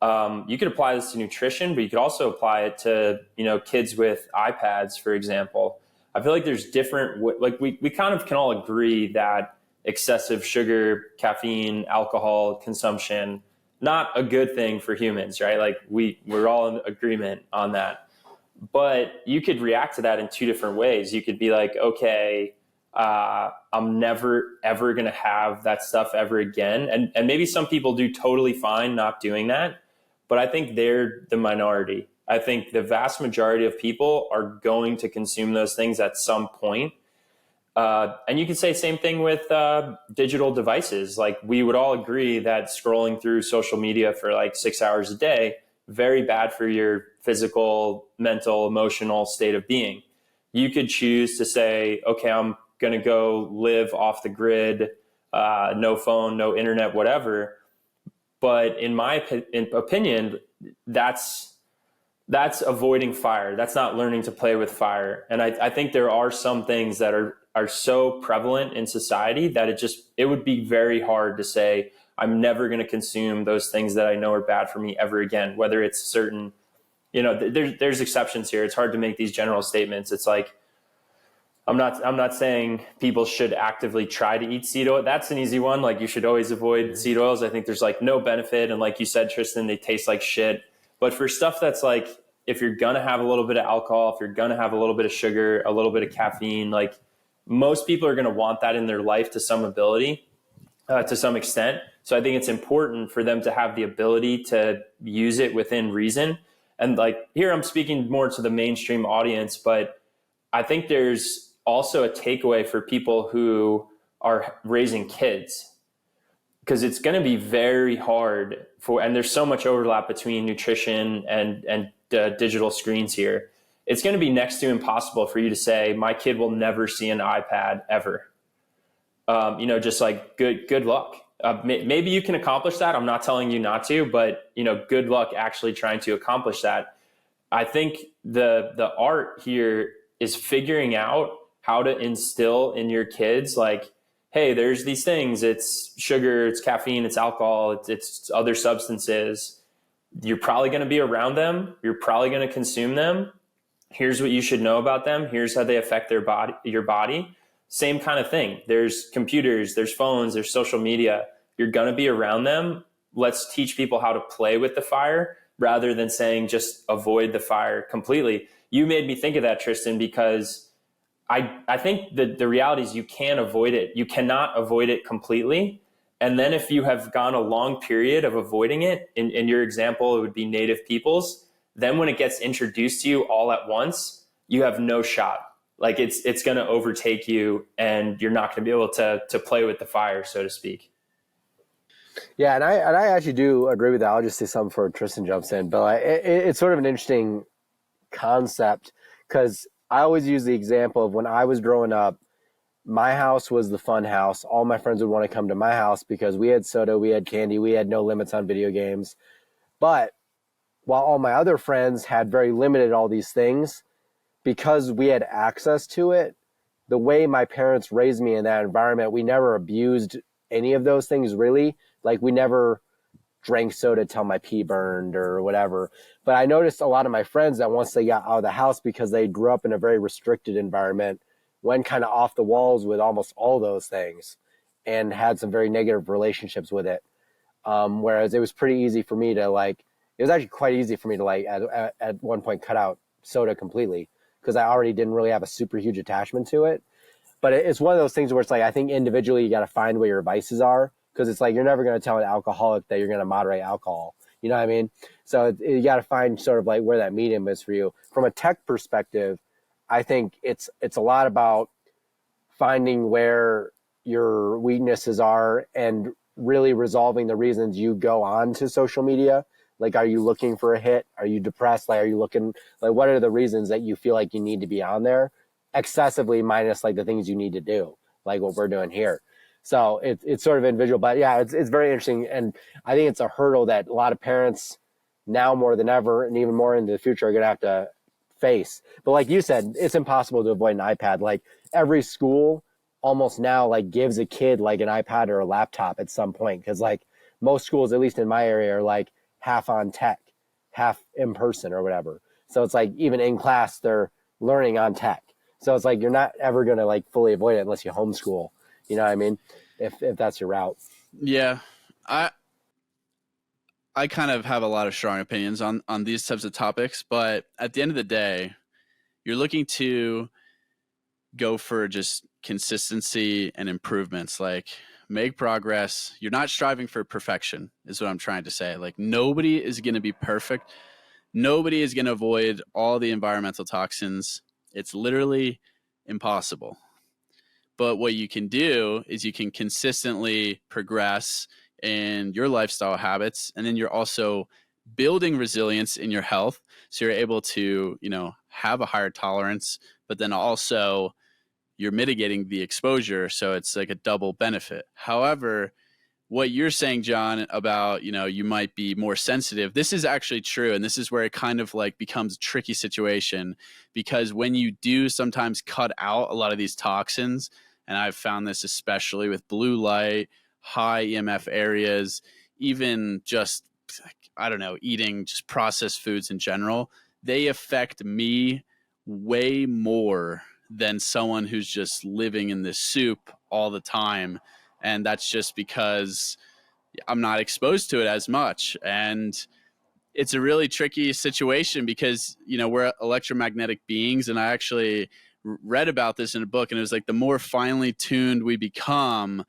You could apply this to nutrition, but you could also apply it to, kids with iPads, for example. I feel like there's different, like we kind of can all agree that excessive sugar, caffeine, alcohol consumption, not a good thing for humans, right? Like we're all in agreement on that. But you could react to that in two different ways. You could be like, okay, I'm never, ever going to have that stuff ever again. And maybe some people do totally fine not doing that, but I think they're the minority. I think the vast majority of people are going to consume those things at some point. And you can say same thing with digital devices. Like we would all agree that scrolling through social media for like 6 hours a day, very bad for your physical, mental, emotional state of being. You could choose to say, okay, I'm going to go live off the grid, no phone, no internet, whatever. But in my opinion, that's avoiding fire. That's not learning to play with fire. And I think there are some things that are so prevalent in society that it would be very hard to say, I'm never going to consume those things that I know are bad for me ever again, whether it's certain, there's exceptions here. It's hard to make these general statements. It's like, I'm not saying people should actively try to eat seed oil. That's an easy one. Like you should always avoid seed oils. I think there's like no benefit. And like you said, Tristan, they taste like shit. But for stuff that's like, if you're going to have a little bit of alcohol, if you're going to have a little bit of sugar, a little bit of caffeine, like most people are going to want that in their life to some ability, to some extent. So I think it's important for them to have the ability to use it within reason. And like here, I'm speaking more to the mainstream audience, but I think there's also a takeaway for people who are raising kids, because it's going to be very hard and there's so much overlap between nutrition and digital screens here. It's going to be next to impossible for you to say, my kid will never see an iPad ever. Just like good luck. Maybe you can accomplish that. I'm not telling you not to, but good luck actually trying to accomplish that. I think the art here is figuring out how to instill in your kids, like, hey, there's these things. It's sugar, it's caffeine, it's alcohol, it's other substances. You're probably going to be around them. You're probably going to consume them. Here's what you should know about them. Here's how they affect your body. Same kind of thing. There's computers, there's phones, there's social media. You're going to be around them. Let's teach people how to play with the fire rather than saying just avoid the fire completely. You made me think of that, Tristan, because I think that the reality is you can avoid it. You cannot avoid it completely. And then if you have gone a long period of avoiding it, in your example, it would be native peoples. Then when it gets introduced to you all at once, you have no shot. Like it's going to overtake you and you're not going to be able to play with the fire, so to speak. Yeah, and I actually do agree with that. I'll just say something before Tristan jumps in, but it's sort of an interesting concept because I always use the example of when I was growing up. My house was the fun house. All my friends would want to come to my house because we had soda, we had candy, we had no limits on video games. But while all my other friends had very limited all these things, because we had access to it, the way my parents raised me in that environment, we never abused any of those things really. Like we never drank soda till my pee burned or whatever. But I noticed a lot of my friends that once they got out of the house because they grew up in a very restricted environment, went kind of off the walls with almost all those things and had some very negative relationships with it. Whereas it was pretty easy for me to like, it was actually quite easy for me to like at one point cut out soda completely because I already didn't really have a super huge attachment to it. But it's one of those things where it's like, I think individually you got to find where your vices are because it's like, you're never going to tell an alcoholic that you're going to moderate alcohol. You know what I mean? So you got to find sort of like where that medium is for you. From a tech perspective, I think it's a lot about finding where your weaknesses are and really resolving the reasons you go on to social media. Like, are you looking for a hit? Are you depressed? Like, are you looking, like, what are the reasons that you feel like you need to be on there excessively minus like the things you need to do, like what we're doing here. So it's sort of individual, but yeah, it's very interesting. And I think it's a hurdle that a lot of parents now more than ever, and even more into the future, are going to have to face. But like you said, it's impossible to avoid an iPad. Like every school almost now like gives a kid like an iPad or a laptop at some point. Cause like most schools, at least in my area, are like half on tech, half in person or whatever. So it's like even in class, they're learning on tech. So it's like you're not ever going to like fully avoid it unless you homeschool. You know what I mean? If that's your route. Yeah. I kind of have a lot of strong opinions on these types of topics, but at the end of the day, you're looking to go for just consistency and improvements, like make progress. You're not striving for perfection is what I'm trying to say. Like nobody is going to be perfect. Nobody is going to avoid all the environmental toxins. It's literally impossible. But what you can do is you can consistently progress in your lifestyle habits, and then you're also building resilience in your health. So you're able to, have a higher tolerance, but then also you're mitigating the exposure. So it's like a double benefit. However, what you're saying, John, about, you might be more sensitive, this is actually true. And this is where it kind of like becomes a tricky situation, because when you do sometimes cut out a lot of these toxins, and I've found this especially with blue light, high EMF areas, even just, I don't know, eating just processed foods in general, they affect me way more than someone who's just living in this soup all the time. And that's just because I'm not exposed to it as much. And it's a really tricky situation because, we're electromagnetic beings. And I actually read about this in a book, and it was like the more finely tuned we become,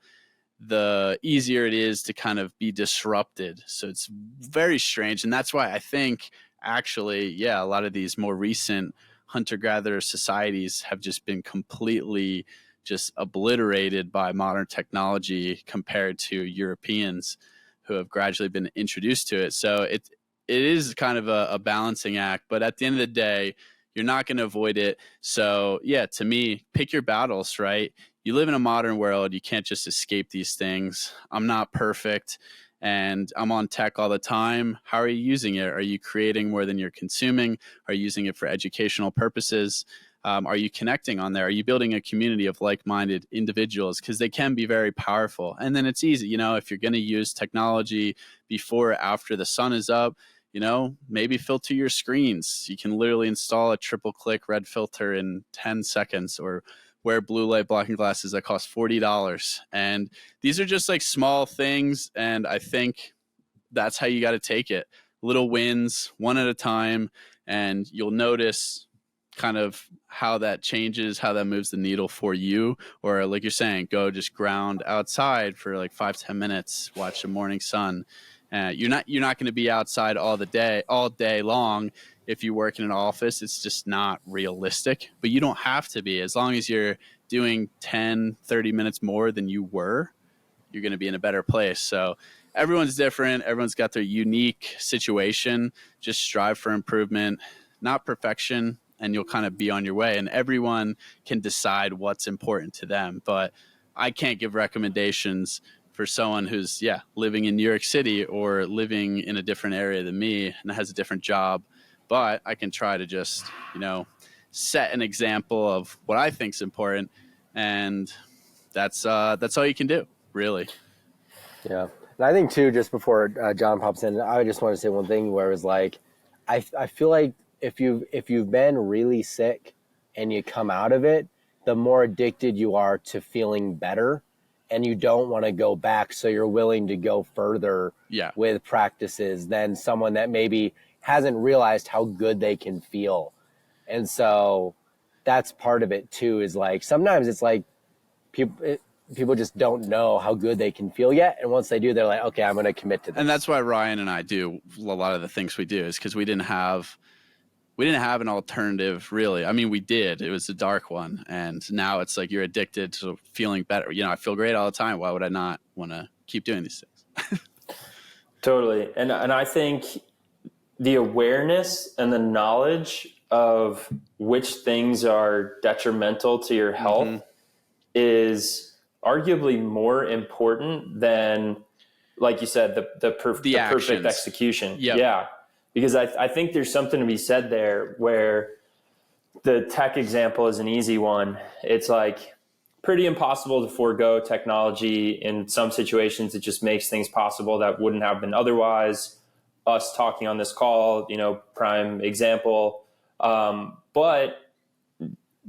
the easier it is to kind of be disrupted. So it's very strange. And that's why I think actually, a lot of these more recent hunter-gatherer societies have just been completely just obliterated by modern technology compared to Europeans who have gradually been introduced to it. So it is kind of a balancing act, but at the end of the day, you're not going to avoid it. So to me, pick your battles, right? You live in a modern world. You can't just escape these things. I'm not perfect and I'm on tech all the time. How are you using it? Are you creating more than you're consuming? Are you using it for educational purposes? Are you connecting on there? Are you building a community of like-minded individuals? Because they can be very powerful. And then it's easy, if you're going to use technology before or after the sun is up, maybe filter your screens. You can literally install a triple-click red filter in 10 seconds or wear blue light blocking glasses that cost $40. And these are just like small things. And I think that's how you got to take it. Little wins, one at a time. And you'll notice kind of how that changes, how that moves the needle for you. Or like you're saying, go just ground outside for like 5-10 minutes, watch the morning sun. You're not going to be outside all day long. If you work in an office, it's just not realistic, but you don't have to be. As long as you're doing 10, 30 minutes more than you were, you're going to be in a better place. So everyone's different. Everyone's got their unique situation. Just strive for improvement, not perfection, and you'll kind of be on your way. And everyone can decide what's important to them. But I can't give recommendations for someone who's, living in New York City or living in a different area than me and has a different job. But I can try to just, set an example of what I think is important. And that's all you can do, really. Yeah. And I think too, just before John pops in, I just want to say one thing where it's like, I feel like if you've been really sick and you come out of it, the more addicted you are to feeling better, and you don't want to go back. So you're willing to go further with practices than someone that maybe hasn't realized how good they can feel. And so that's part of it too, is like, sometimes it's like people just don't know how good they can feel yet. And once they do, they're like, okay, I'm going to commit to this. And that's why Ryan and I do a lot of the things we do, is because we didn't have an alternative, really. I mean, we did. It was a dark one. And now it's like you're addicted to feeling better. I feel great all the time. Why would I not want to keep doing these things? Totally. And I think the awareness and the knowledge of which things are detrimental to your health is arguably more important than, like you said, the perfect execution. Yep. Yeah. Because I think there's something to be said there where the tech example is an easy one. It's like pretty impossible to forego technology. In some situations, it just makes things possible that wouldn't have been otherwise. Us talking on this call, prime example. But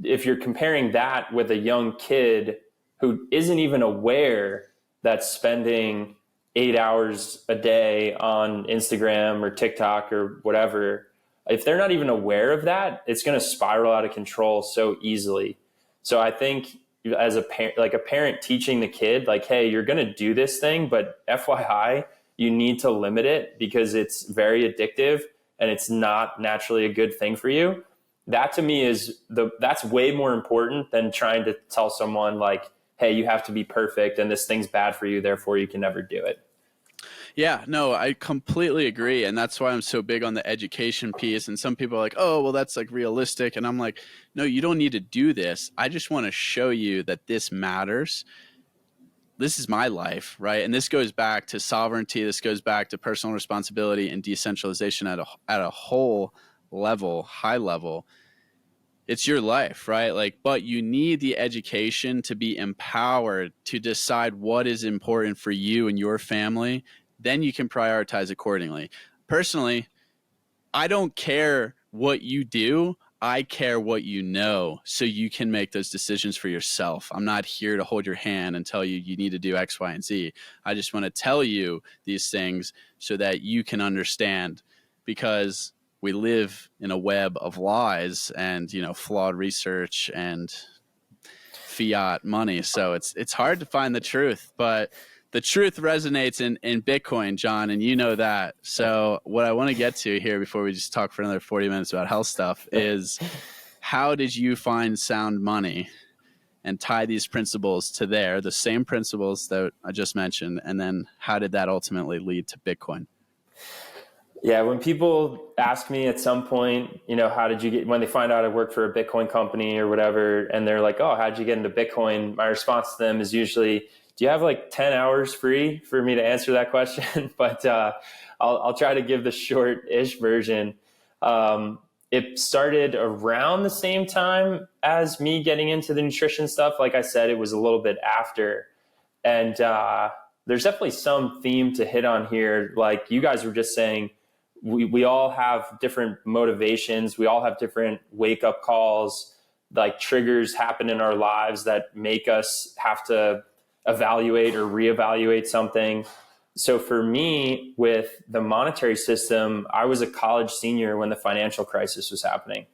if you're comparing that with a young kid who isn't even aware that spending 8 hours a day on Instagram or TikTok or whatever, if they're not even aware of that, it's going to spiral out of control so easily. So I think as a parent teaching the kid, like, hey, you're going to do this thing, but FYI, you need to limit it because it's very addictive and it's not naturally a good thing for you. That to me that's way more important than trying to tell someone like, hey, you have to be perfect and this thing's bad for you, therefore you can never do it. Yeah, no, I completely agree. And that's why I'm so big on the education piece. And some people are like, oh, well, that's like realistic. And I'm like, no, you don't need to do this. I just want to show you that this matters. This is my life, right? And this goes back to sovereignty. This goes back to personal responsibility and decentralization at a whole level, high level. It's your life, right? Like, but you need the education to be empowered to decide what is important for you and your family. Then you can prioritize accordingly. Personally, I don't care what you do. I care what you know, so you can make those decisions for yourself. I'm not here to hold your hand and tell you you need to do X, Y, and Z. I just want to tell you these things so that you can understand, because we live in a web of lies and, flawed research and fiat money. So it's hard to find the truth, but the truth resonates in Bitcoin, John, and you know that. So what I want to get to here before we just talk for another 40 minutes about health stuff is, how did you find sound money and tie these principles to the same principles that I just mentioned? And then how did that ultimately lead to Bitcoin? Yeah, when people ask me at some point, how did you get, when they find out I work for a Bitcoin company or whatever, and they're like, oh, how'd you get into Bitcoin? My response to them is usually, do you have like 10 hours free for me to answer that question? But I'll try to give the short-ish version. It started around the same time as me getting into the nutrition stuff. Like I said, it was a little bit after. And there's definitely some theme to hit on here. Like you guys were just saying, we all have different motivations. We all have different wake-up calls, like triggers happen in our lives that make us have to evaluate or reevaluate something. So for me, with the monetary system, I was a college senior when the financial crisis was happening.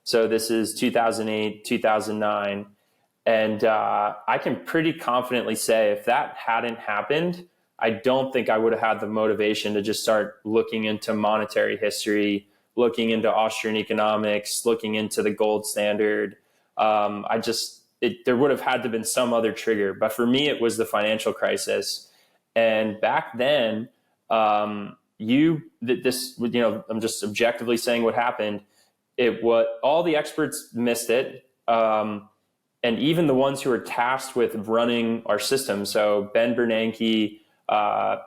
So this is 2008, 2009. And I can pretty confidently say if that hadn't happened, I don't think I would have had the motivation to just start looking into monetary history, looking into Austrian economics, looking into the gold standard. There would have had to have been some other trigger. But for me, it was the financial crisis. And back then, I'm just objectively saying what happened. All the experts missed it. And even the ones who are tasked with running our system. So Ben Bernanke,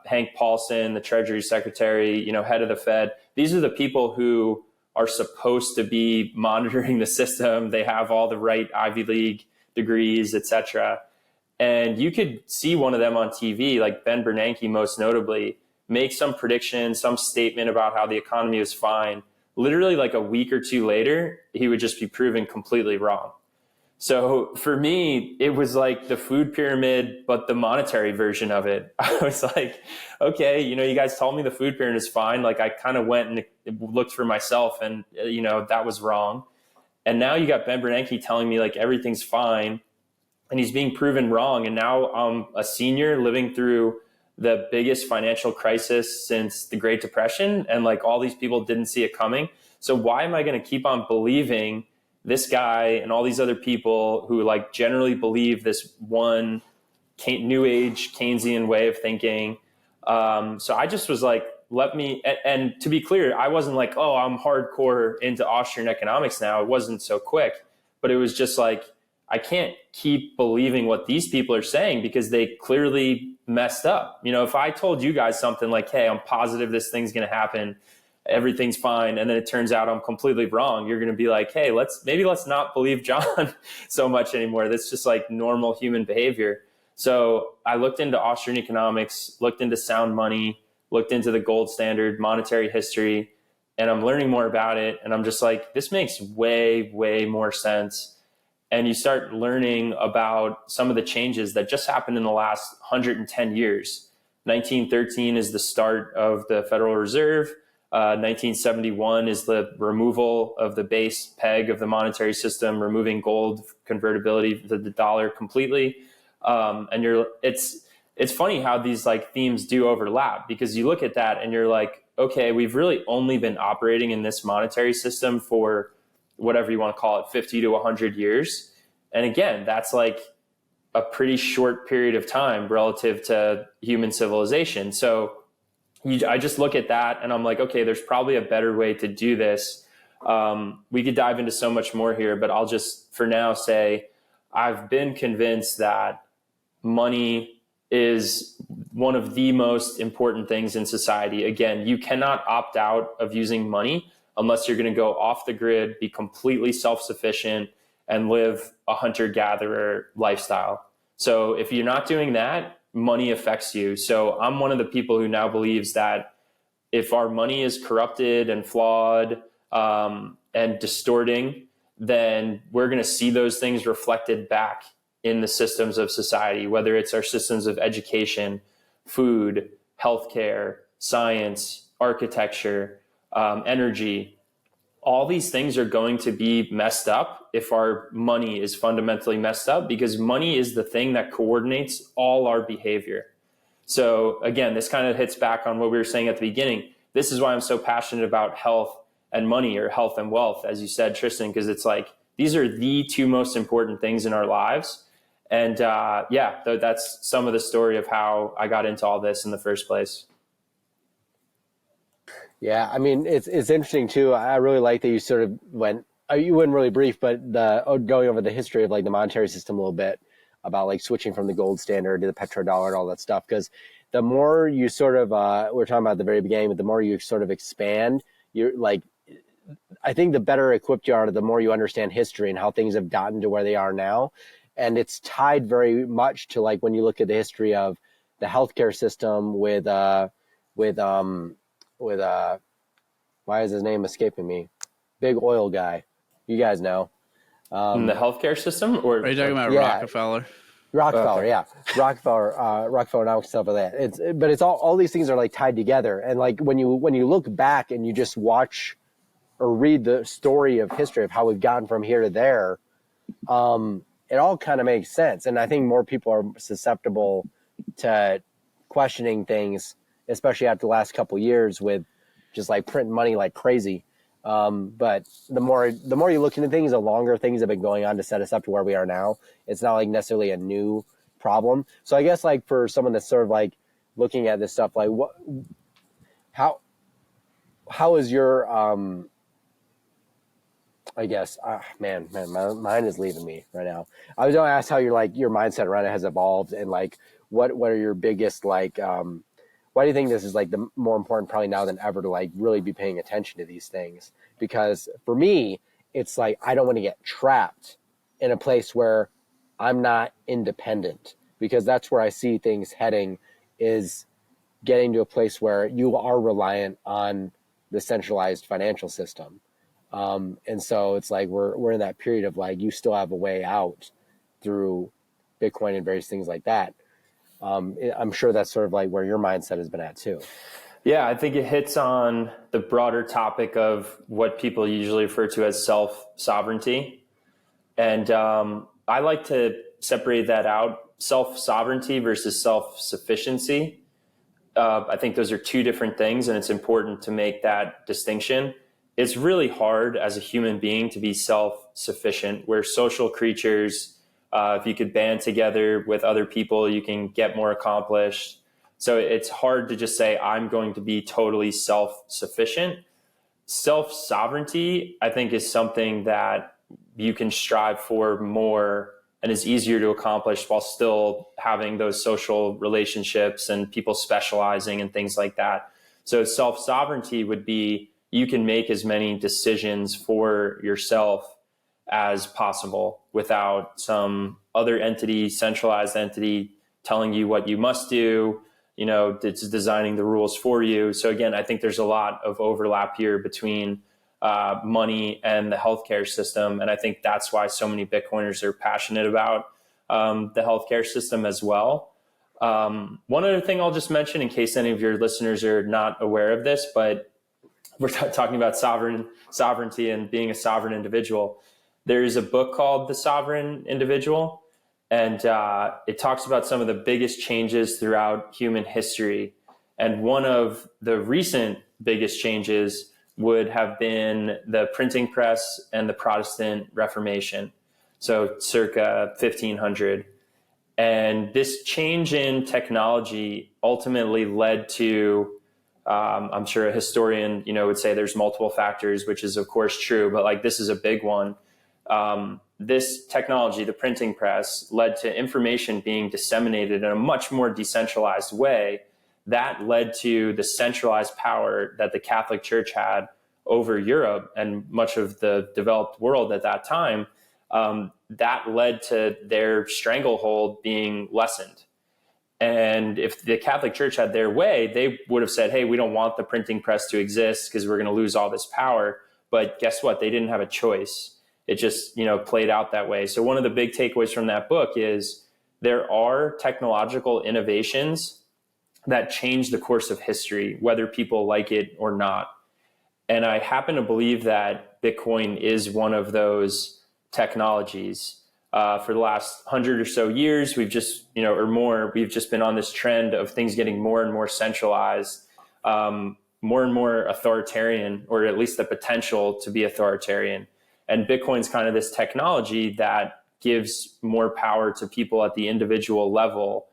Hank Paulson, the Treasury Secretary, head of the Fed. These are the people who are supposed to be monitoring the system. They have all the right Ivy League degrees, etc. And you could see one of them on TV, like Ben Bernanke most notably, make some prediction, some statement about how the economy was fine. Literally like a week or two later, he would just be proven completely wrong. So for me, it was like the food pyramid, but the monetary version of it. I was like, okay, you guys told me the food pyramid is fine. Like I kind of went and looked for myself and, that was wrong. And now you got Ben Bernanke telling me like everything's fine and he's being proven wrong. And now I'm a senior living through the biggest financial crisis since the Great Depression. And like all these people didn't see it coming. So why am I going to keep on believing this guy and all these other people who like generally believe this one new age Keynesian way of thinking? So I just was like, and to be clear, I wasn't like, oh, I'm hardcore into Austrian economics now. It wasn't so quick, but it was just like, I can't keep believing what these people are saying because they clearly messed up. If I told you guys something like, hey, I'm positive this thing's going to happen, everything's fine, and then it turns out I'm completely wrong, you're going to be like, hey, let's not believe John so much anymore. That's just like normal human behavior. So I looked into Austrian economics, looked into sound money, looked into the gold standard, monetary history, and I'm learning more about it. And I'm just like, this makes way, way more sense. And you start learning about some of the changes that just happened in the last 110 years. 1913 is the start of the Federal Reserve. 1971 is the removal of the base peg of the monetary system, removing gold convertibility to the dollar completely. And it's funny how these like themes do overlap, because you look at that and you're like, okay, we've really only been operating in this monetary system for whatever you want to call it, 50 to 100 years. And again, that's like a pretty short period of time relative to human civilization. So I just look at that and I'm like, okay, there's probably a better way to do this. We could dive into so much more here, but I'll just for now say I've been convinced that money is one of the most important things in society. Again, you cannot opt out of using money unless you're going to go off the grid, be completely self-sufficient, and live a hunter-gatherer lifestyle. So if you're not doing that, money affects you. So I'm one of the people who now believes that if our money is corrupted and flawed and distorting, then we're going to see those things reflected back in the systems of society, whether it's our systems of education, food, healthcare, science, architecture, energy. All these things are going to be messed up if our money is fundamentally messed up, because money is the thing that coordinates all our behavior. So again, this kind of hits back on what we were saying at the beginning. This is why I'm so passionate about health and money, or health and wealth, as you said, Tristan, because it's like, these are the two most important things in our lives. And that's some of the story of how I got into all this in the first place. Yeah, I mean, it's interesting too. I really like that you sort of you went really brief, but going over the history of like the monetary system a little bit, about like switching from the gold standard to the petrodollar and all that stuff. Because the more you sort of, we were talking about at the very beginning, but the more you sort of expand, you're like, I think the better equipped you are, the more you understand history and how things have gotten to where they are now. And it's tied very much to like when you look at the history of the healthcare system with why is his name escaping me? Big oil guy. You guys know. In the healthcare system, or are you talking about Rockefeller? Rockefeller, yeah, Rockefeller, stuff like that. But it's all these things are like tied together. And like when you look back and you just watch or read the story of history of how we've gotten from here to there, it all kind of makes sense. And I think more people are susceptible to questioning things, especially after the last couple of years with just like printing money like crazy. But the more you look into things, the longer things have been going on to set us up to where we are now. It's not like necessarily a new problem. So I guess like for someone that's sort of like looking at this stuff, like how is your, I guess, man, my mind is leaving me right now. I was going to ask how your mindset around it has evolved, and like, what are your biggest, like, why do you think this is like the more important probably now than ever to like really be paying attention to these things? Because for me, it's like, I don't want to get trapped in a place where I'm not independent, because that's where I see things heading, is getting to a place where you are reliant on the centralized financial system. And so it's like we're in that period of like, you still have a way out through Bitcoin and various things like that. I'm sure that's sort of like where your mindset has been at too. Yeah, I think it hits on the broader topic of what people usually refer to as self-sovereignty. And I like to separate that out, self-sovereignty versus self-sufficiency. I think those are two different things, and it's important to make that distinction. It's really hard as a human being to be self-sufficient. We're social creatures. If you could band together with other people, you can get more accomplished. So it's hard to just say, I'm going to be totally self-sufficient. Self-sovereignty, I think, is something that you can strive for more and is easier to accomplish while still having those social relationships and people specializing and things like that. So self-sovereignty would be, you can make as many decisions for yourself as possible without some other entity, centralized entity, telling you what you must do, it's designing the rules for you. So again, I think there's a lot of overlap here between money and the healthcare system. And I think that's why so many Bitcoiners are passionate about the healthcare system as well. One other thing I'll just mention in case any of your listeners are not aware of this, but we're talking about sovereignty and being a sovereign individual. There's a book called The Sovereign Individual, and it talks about some of the biggest changes throughout human history. And one of the recent biggest changes would have been the printing press and the Protestant Reformation, so circa 1500. And this change in technology ultimately led to, I'm sure a historian, would say there's multiple factors, which is of course true, but like this is a big one. This technology, the printing press, led to information being disseminated in a much more decentralized way. That led to the centralized power that the Catholic Church had over Europe and much of the developed world at that time. That led to their stranglehold being lessened. And if the Catholic Church had their way, they would have said, hey, we don't want the printing press to exist because we're going to lose all this power. But guess what? They didn't have a choice. It just, played out that way. So one of the big takeaways from that book is there are technological innovations that change the course of history, whether people like it or not. And I happen to believe that Bitcoin is one of those technologies. For the last 100 or so years, we've just, or more, we've just been on this trend of things getting more and more centralized, more and more authoritarian, or at least the potential to be authoritarian. And Bitcoin's kind of this technology that gives more power to people at the individual level.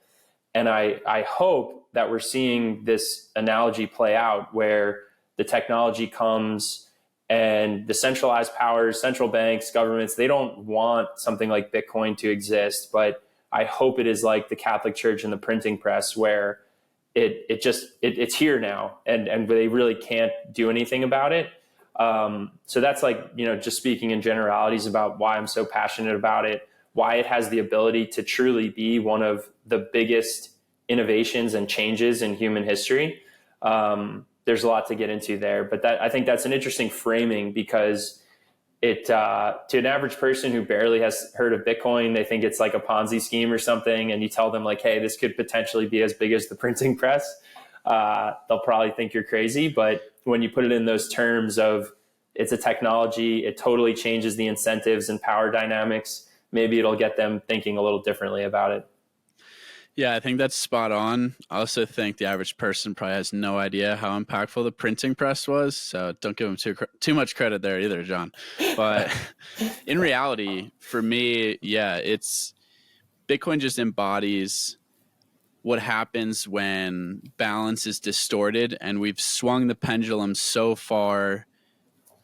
And I hope that we're seeing this analogy play out where the technology comes and the centralized powers, central banks, governments, they don't want something like Bitcoin to exist. But I hope it is like the Catholic Church and the printing press, where it's here now and they really can't do anything about it. So that's like, just speaking in generalities about why I'm so passionate about it, why it has the ability to truly be one of the biggest innovations and changes in human history. There's a lot to get into there, but I think that's an interesting framing, because it, to an average person who barely has heard of Bitcoin, they think it's like a Ponzi scheme or something. And you tell them like, hey, this could potentially be as big as the printing press. They'll probably think you're crazy. But when you put it in those terms of it's a technology, it totally changes the incentives and power dynamics, maybe it'll get them thinking a little differently about it. Yeah, I think that's spot on. I also think the average person probably has no idea how impactful the printing press was. So don't give them too much credit there either, John. But in reality, for me, yeah, it's Bitcoin just embodies what happens when balance is distorted, and we've swung the pendulum so far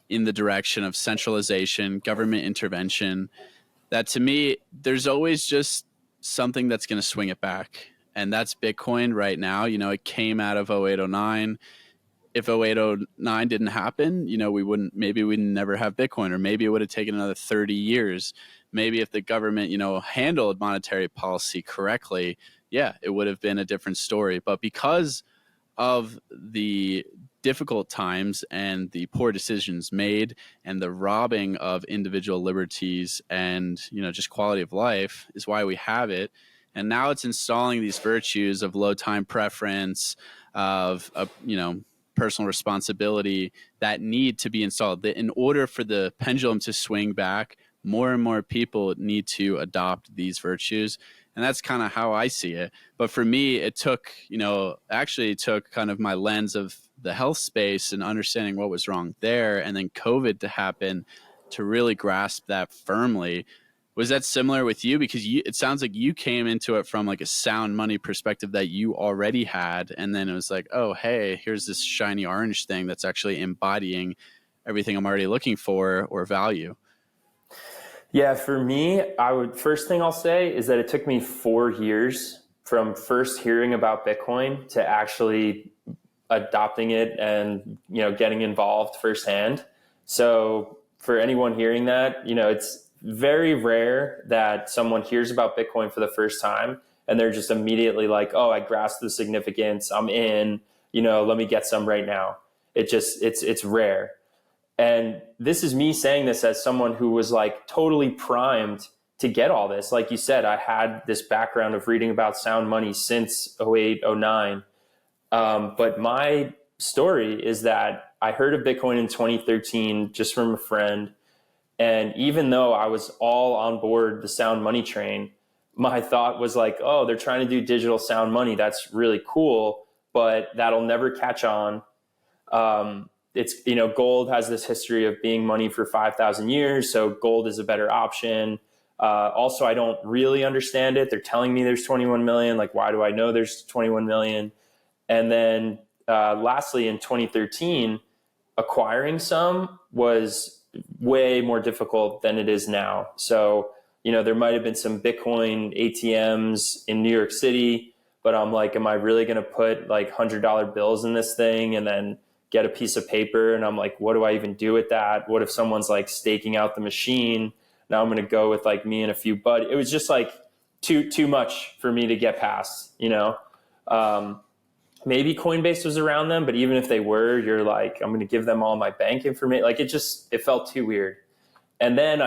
in the direction of centralization, government intervention, that to me, there's always just something that's going to swing it back. And that's Bitcoin right now. You know, it came out of 0809. If 0809 didn't happen, you know, we'd never have Bitcoin, or maybe it would have taken another 30 years. Maybe if the government, you know, handled monetary policy correctly, yeah, it would have been a different story. But because of the difficult times and the poor decisions made and the robbing of individual liberties and, you know, just quality of life is why we have it. And now it's installing these virtues of low time preference, of you know, personal responsibility that need to be installed. That in order for the pendulum to swing back, more and more people need to adopt these virtues. And that's kind of how I see it. But for me, it took, you know, actually it took kind of my lens of the health space and understanding what was wrong there, and then COVID to happen to really grasp that firmly. Was that similar with you? Because it sounds like you came into it from like a sound money perspective that you already had. And then it was like, oh, hey, here's this shiny orange thing that's actually embodying everything I'm already looking for or value. Yeah, for me, first thing I'll say is that it took me 4 years from first hearing about Bitcoin to actually adopting it and, you know, getting involved firsthand. So for anyone hearing that, you know, it's very rare that someone hears about Bitcoin for the first time and they're just immediately like, oh, I grasp the significance, I'm in, you know, let me get some right now. It's rare. And this is me saying this as someone who was like totally primed to get all this. Like you said, I had this background of reading about sound money since 08, 09. But my story is that I heard of Bitcoin in 2013 just from a friend. And even though I was all on board the sound money train, my thought was like, oh, they're trying to do digital sound money. That's really cool, but that'll never catch on. It's, you know, gold has this history of being money for 5,000 years. So gold is a better option. Also, I don't really understand it. They're telling me there's 21 million. Like, why do I know there's 21 million? And then lastly, in 2013, acquiring some was way more difficult than it is now. So, you know, there might have been some Bitcoin ATMs in New York City, but I'm like, am I really going to put like $100 bills in this thing and then get a piece of paper? And I'm like, what do I even do with that? What if someone's like staking out the machine? Now I'm going to go with like me and a few buddies. It was just like too much for me to get past, you know? Maybe Coinbase was around them, but even if they were, you're like, I'm going to give them all my bank information. Like it felt too weird. And then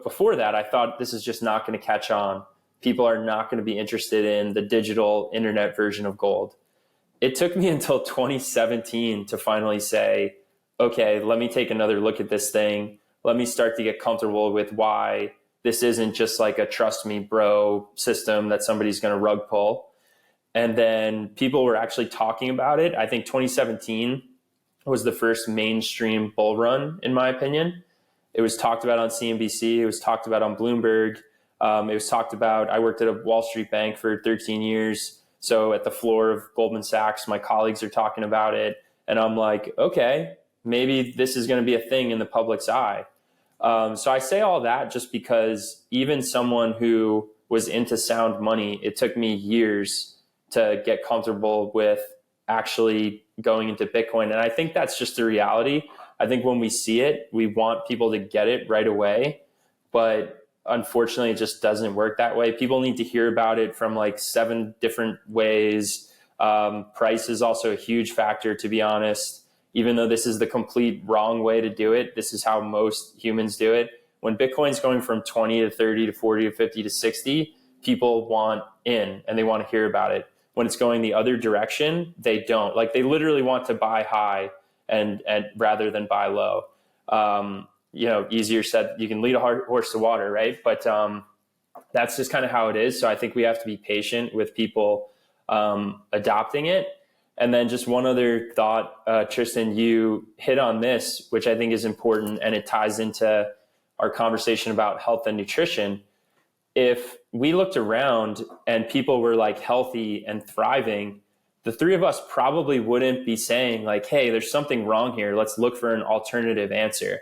before that, I thought this is just not going to catch on. People are not going to be interested in the digital internet version of gold. It took me until 2017 to finally say, okay, let me take another look at this thing. Let me start to get comfortable with why this isn't just like a trust me bro system that somebody's going to rug pull. And then people were actually talking about it. I think 2017 was the first mainstream bull run, in my opinion. It was talked about on CNBC. It was talked about on Bloomberg. It was talked about, I worked at a Wall Street bank for 13 years. So at the floor of Goldman Sachs, my colleagues are talking about it. And I'm like, okay, maybe this is going to be a thing in the public's eye. So I say all that just because even someone who was into sound money, it took me years to get comfortable with actually going into Bitcoin. And I think that's just the reality. I think when we see it, we want people to get it right away. But unfortunately, it just doesn't work that way. People need to hear about it from like 7 different ways. Price is also a huge factor, to be honest. Even though this is the complete wrong way to do it, this is how most humans do it. When Bitcoin's going from 20 to 30 to 40 to 50 to 60, people want in and they want to hear about it. When it's going the other direction, they don't. Like they literally want to buy high and rather than buy low. You know, easier said, you can lead a horse to water, right? But that's just kind of how it is. So I think we have to be patient with people adopting it. And then just one other thought, Tristan, you hit on this, which I think is important, and it ties into our conversation about health and nutrition. if we looked around and people were like healthy and thriving, the three of us probably wouldn't be saying like, hey, there's something wrong here. Let's look for an alternative answer.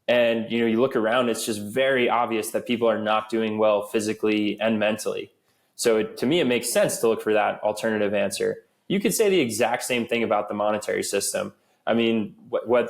And, you know, you look around, it's just very obvious that people are not doing well physically and mentally. So to me, it makes sense to look for that alternative answer. You could say the exact same thing about the monetary system. I mean,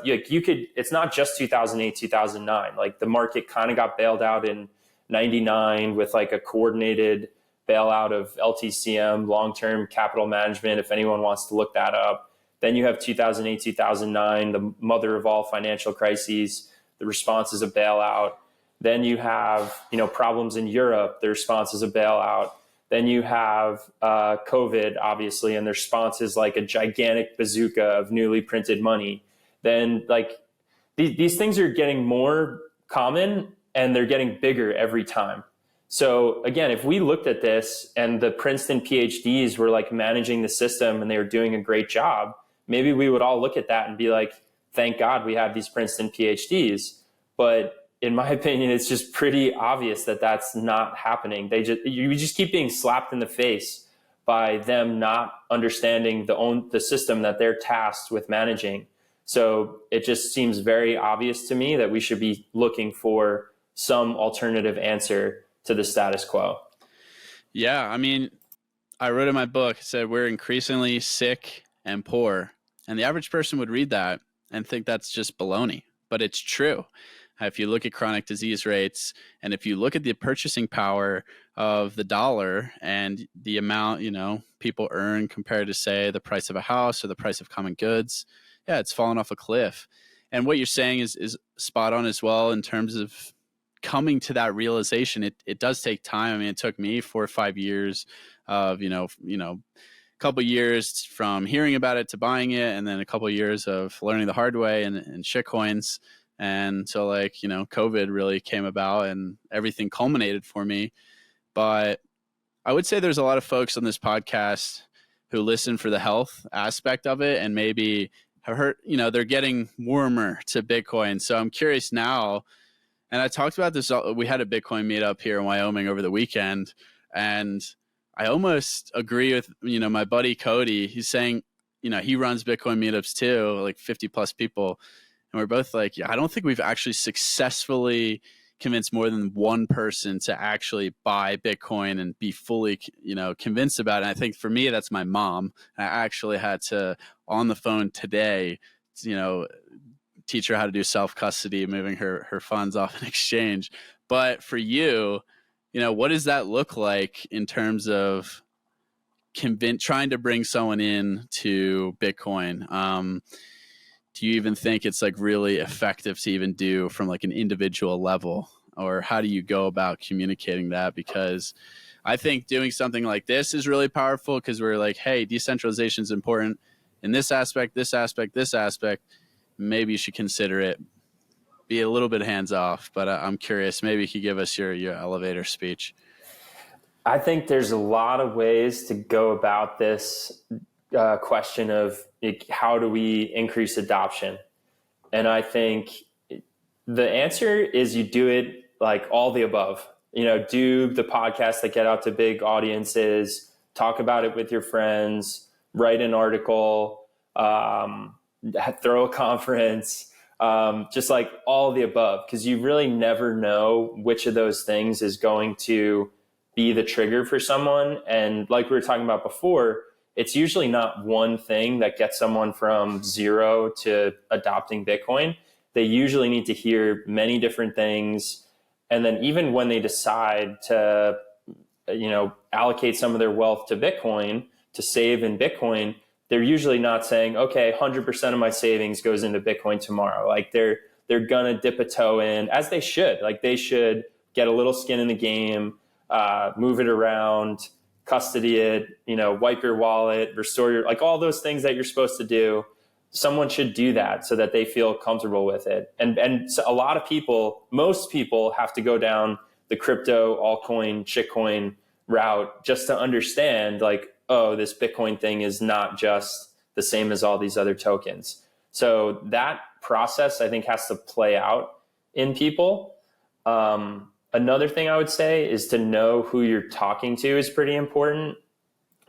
you could, it's not just 2008, 2009. Like the market kind of got bailed out in 99 with like a coordinated bailout of LTCM, long-term capital management, if anyone wants to look that up. Then you have 2008, 2009, the mother of all financial crises. The response is a bailout. Then you have, you know, problems in Europe. The response is a bailout. Then you have COVID, obviously, and the response is like a gigantic bazooka of newly printed money. Then like these things are getting more common and they're getting bigger every time. So again, if we looked at this and the Princeton PhDs were like managing the system and they were doing a great job, maybe we would all look at that and be like, thank God we have these Princeton PhDs. But in my opinion, it's just pretty obvious that that's not happening. You just keep being slapped in the face by them not understanding the system that they're tasked with managing. So it just seems very obvious to me that we should be looking for some alternative answer to the status quo. Yeah, I mean, I wrote in my book, it said we're increasingly sick and poor. And the average person would read that and think that's just baloney, but it's true. If you look at chronic disease rates, and if you look at the purchasing power of the dollar and the amount, you know, people earn compared to, say, the price of a house or the price of common goods, yeah, it's fallen off a cliff. And what you're saying is spot on as well in terms of coming to that realization. It does take time. I mean, it took me 4 or 5 years of, you know, a couple of years from hearing about it to buying it, and then a couple of years of learning the hard way and shitcoins. And so, like, you know, COVID really came about and everything culminated for me. But I would say there's a lot of folks on this podcast who listen for the health aspect of it and maybe have heard, you know, they're getting warmer to Bitcoin. So I'm curious now, and I talked about this, we had a Bitcoin meetup here in Wyoming over the weekend, and I almost agree with, you know, my buddy Cody. He's saying, you know, he runs Bitcoin meetups too, like 50 plus people. And we're both like, yeah, I don't think we've actually successfully convinced more than one person to actually buy Bitcoin and be fully, you know, convinced about it. And I think for me, that's my mom. I actually had to, on the phone today, you know, teach her how to do self-custody, moving her funds off an exchange. But for you, you know, what does that look like in terms of trying to bring someone in to Bitcoin? Do you even think it's like really effective to even do from like an individual level, or how do you go about communicating that? Because I think doing something like this is really powerful because we're like, hey, decentralization is important in this aspect, this aspect, this aspect. Maybe you should consider it. Be a little bit hands off, but I'm curious. Maybe you could give us your elevator speech. I think there's a lot of ways to go about this question of how do we increase adoption? And I think the answer is you do it like all the above. You know, do the podcasts that get out to big audiences, talk about it with your friends, write an article, throw a conference, just like all the above, because you really never know which of those things is going to be the trigger for someone. And like we were talking about before, it's usually not one thing that gets someone from zero to adopting Bitcoin. They usually need to hear many different things. And then even when they decide to, you know, allocate some of their wealth to Bitcoin, to save in Bitcoin, they're usually not saying, okay, 100% of my savings goes into Bitcoin tomorrow. Like they're gonna dip a toe in, as they should. Like they should get a little skin in the game, move it around, custody it, you know, wipe your wallet, restore your, like all those things that you're supposed to do. Someone should do that so that they feel comfortable with it. And so a lot of people, most people have to go down the crypto, altcoin, shitcoin route just to understand like, oh, this Bitcoin thing is not just the same as all these other tokens. So that process, I think, has to play out in people. Another thing I would say is to know who you're talking to is pretty important,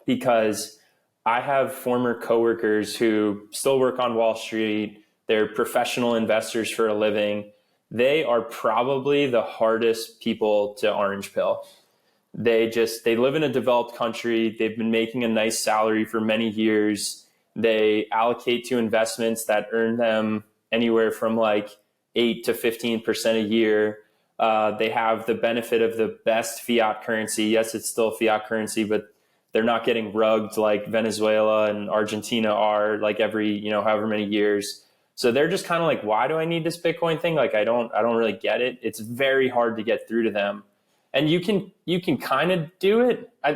because I have former coworkers who still work on Wall Street. They're professional investors for a living. They are probably the hardest people to orange pill. They live in a developed country. They've been making a nice salary for many years. They allocate to investments that earn them anywhere from like 8 to 15% a year. They have the benefit of the best fiat currency. Yes, it's still fiat currency, but they're not getting rugged like Venezuela and Argentina are, like every, however many years. So they're just kind of like, why do I need this Bitcoin thing? Like, I don't really get it. It's very hard to get through to them. And you can kind of do it. I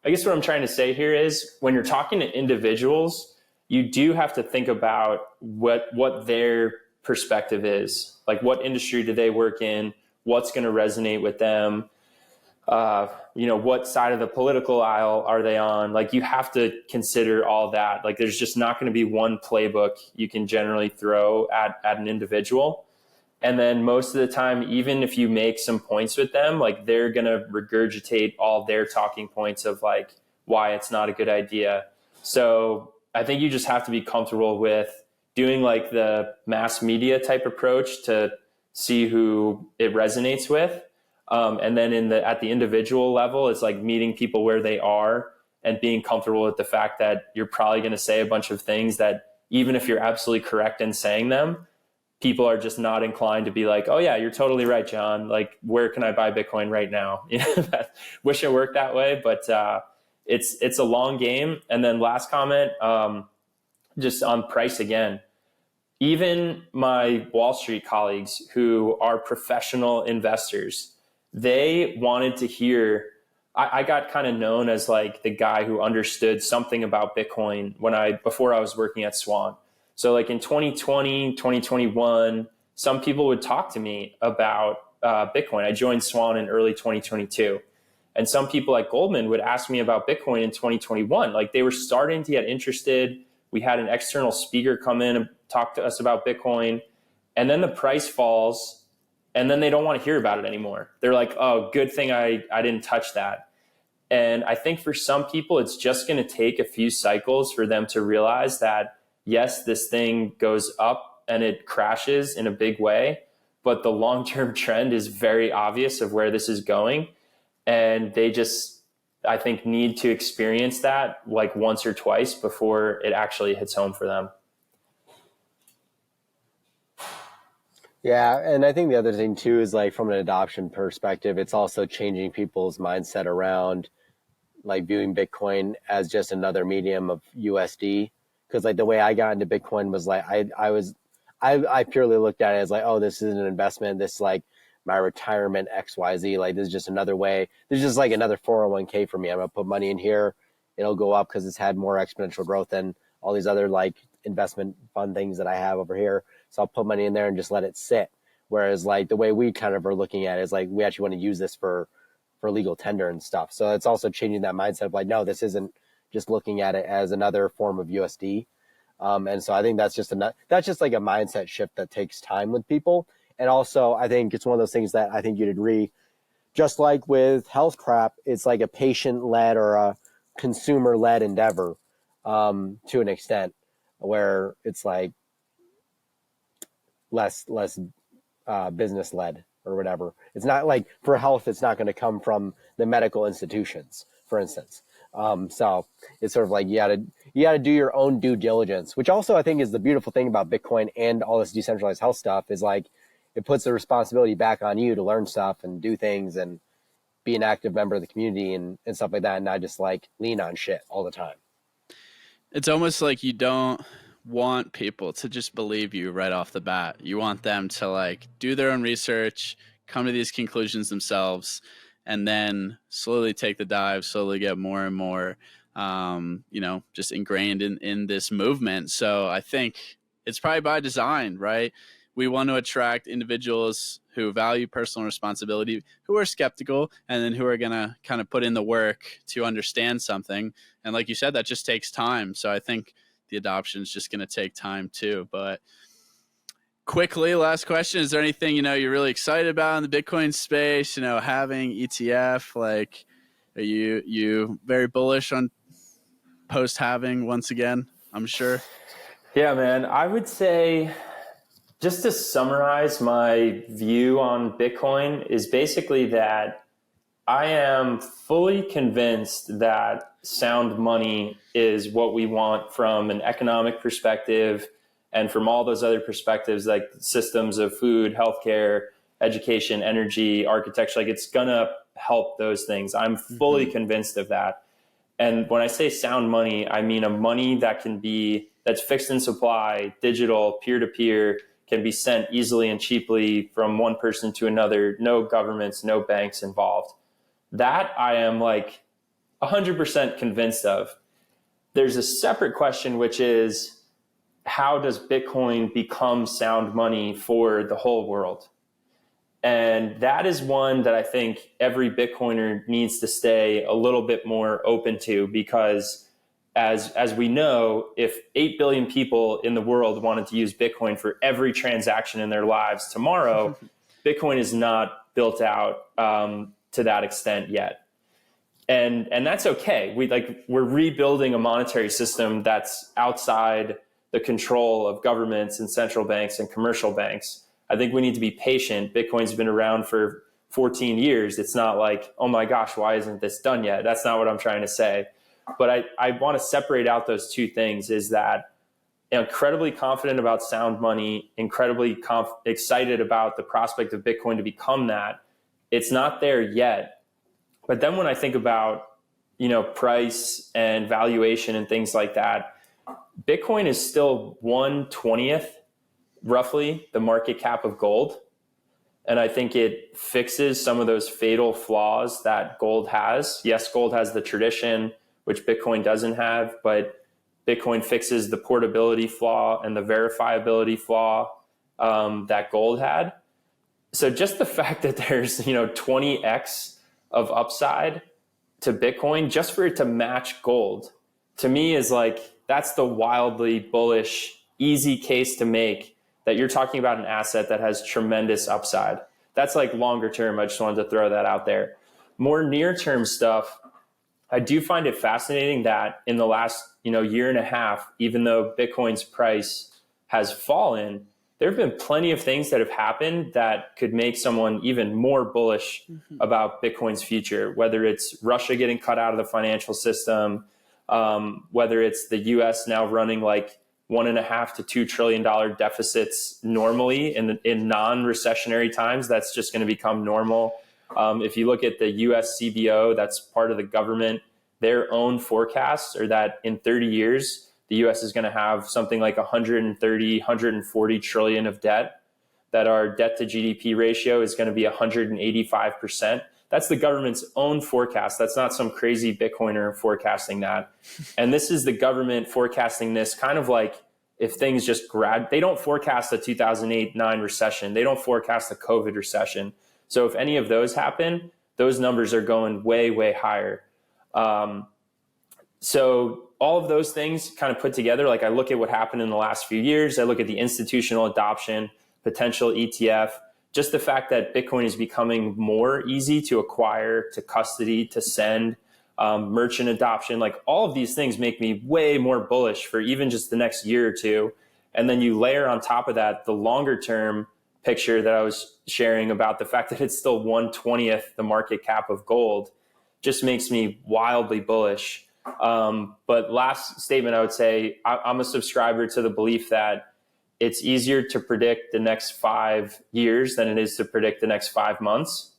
guess what I'm trying to say here is, when you're talking to individuals, you do have to think about what their perspective is. Like, what industry do they work in? What's going to resonate with them? What side of the political aisle are they on? Like, you have to consider all that. Like, there's just not going to be one playbook you can generally throw at an individual. And then most of the time, even if you make some points with them, like, they're going to regurgitate all their talking points of like why it's not a good idea. So I think you just have to be comfortable with doing like the mass media type approach to see who it resonates with. And then at the individual level, it's like meeting people where they are and being comfortable with the fact that you're probably going to say a bunch of things that, even if you're absolutely correct in saying them, people are just not inclined to be like, oh yeah, you're totally right, John. Like, where can I buy Bitcoin right now? Wish it worked that way, but it's a long game. And then last comment, just on price again. Even my Wall Street colleagues who are professional investors, they wanted to hear. I got kind of known as like the guy who understood something about Bitcoin before I was working at Swan. So like in 2020, 2021, some people would talk to me about Bitcoin. I joined Swan in early 2022. And some people at Goldman would ask me about Bitcoin in 2021. Like, they were starting to get interested. We had an external speaker come in and talk to us about Bitcoin. And then the price falls, and then they don't want to hear about it anymore. They're like, oh, good thing I didn't touch that. And I think for some people, it's just going to take a few cycles for them to realize that, yes, this thing goes up and it crashes in a big way, but the long-term trend is very obvious of where this is going. And they just, I think, need to experience that like once or twice before it actually hits home for them. Yeah, and I think the other thing too is, like, from an adoption perspective, it's also changing people's mindset around like viewing Bitcoin as just another medium of USD. Because like the way I got into Bitcoin was like I purely looked at it as like, oh, this is an investment. This is like my retirement XYZ. Like, this is just another way. This is just like another 401k for me. I'm gonna put money in here. It'll go up because it's had more exponential growth than all these other like investment fund things that I have over here. So I'll put money in there and just let it sit. Whereas like the way we kind of are looking at it is like, we actually want to use this for legal tender and stuff. So it's also changing that mindset of like, no, this isn't just looking at it as another form of USD. And so I think that's just like a mindset shift that takes time with people. And also I think it's one of those things that I think you'd agree, just like with health crap, it's like a patient-led or a consumer-led endeavor to an extent, where it's like less business led or whatever. It's not like, for health, it's not going to come from the medical institutions, for instance. So it's sort of like you got to do your own due diligence, which also I think is the beautiful thing about Bitcoin and all this decentralized health stuff, is like it puts the responsibility back on you to learn stuff and do things and be an active member of the community and stuff like that, and not just like lean on shit all the time. It's almost like you don't want people to just believe you right off the bat. You want them to like do their own research, come to these conclusions themselves, and then slowly take the dive, slowly get more and more, just ingrained in this movement. So I think it's probably by design, right? We want to attract individuals who value personal responsibility, who are skeptical, and then who are going to kind of put in the work to understand something. And like you said, that just takes time. So I think the adoption is just going to take time too. But quickly, last question. Is there anything, you're really excited about in the Bitcoin space, having ETF? Like, are you very bullish on post-halving once again, I'm sure? Yeah, man. I would say, just to summarize my view on Bitcoin, is basically that I am fully convinced that sound money is what we want from an economic perspective and from all those other perspectives, like systems of food, healthcare, education, energy, architecture. Like, it's gonna help those things. I'm fully convinced of that. And when I say sound money, I mean a money that's fixed in supply, digital, peer-to-peer, can be sent easily and cheaply from one person to another, no governments, no banks involved. That I am like 100% convinced of. There's a separate question, which is, how does Bitcoin become sound money for the whole world? And that is one that I think every Bitcoiner needs to stay a little bit more open to, because as we know, if 8 billion people in the world wanted to use Bitcoin for every transaction in their lives tomorrow, Bitcoin is not built out to that extent yet. And that's okay. We're rebuilding a monetary system that's outside the control of governments and central banks and commercial banks. I think we need to be patient. Bitcoin's been around for 14 years. It's not like, oh my gosh, why isn't this done yet? That's not what I'm trying to say. But I want to separate out those two things, is that incredibly confident about sound money, incredibly excited about the prospect of Bitcoin to become that. It's not there yet. But then when I think about, price and valuation and things like that, Bitcoin is still 1/20th, roughly, the market cap of gold. And I think it fixes some of those fatal flaws that gold has. Yes, gold has the tradition, which Bitcoin doesn't have, but Bitcoin fixes the portability flaw and the verifiability flaw that gold had. So just the fact that there's 20x of upside to Bitcoin just for it to match gold, to me is like, that's the wildly bullish, easy case to make, that you're talking about an asset that has tremendous upside. That's like longer term. I just wanted to throw that out there. More near term stuff, I do find it fascinating that in the last year and a half, even though Bitcoin's price has fallen, there have been plenty of things that have happened that could make someone even more bullish about Bitcoin's future, whether it's Russia getting cut out of the financial system, whether it's the US now running like $1.5 to $2 trillion deficits normally in non-recessionary times. That's just going to become normal. If you look at the US CBO, that's part of the government, their own forecasts are that in 30 years, the US is going to have something like 130, 140 trillion of debt, that our debt to GDP ratio is going to be 185%. That's the government's own forecast. That's not some crazy Bitcoiner forecasting that. And this is the government forecasting this kind of like, if things just they don't forecast the 2008-9 recession. They don't forecast the COVID recession. So if any of those happen, those numbers are going way, way higher. So all of those things kind of put together, like I look at what happened in the last few years, I look at the institutional adoption, potential ETF, just the fact that Bitcoin is becoming more easy to acquire, to custody, to send, merchant adoption, like all of these things make me way more bullish for even just the next year or two. And then you layer on top of that the longer term picture that I was sharing about the fact that it's still 1/20th the market cap of gold, just makes me wildly bullish. But last statement, I would say I'm a subscriber to the belief that it's easier to predict the next 5 years than it is to predict the next 5 months.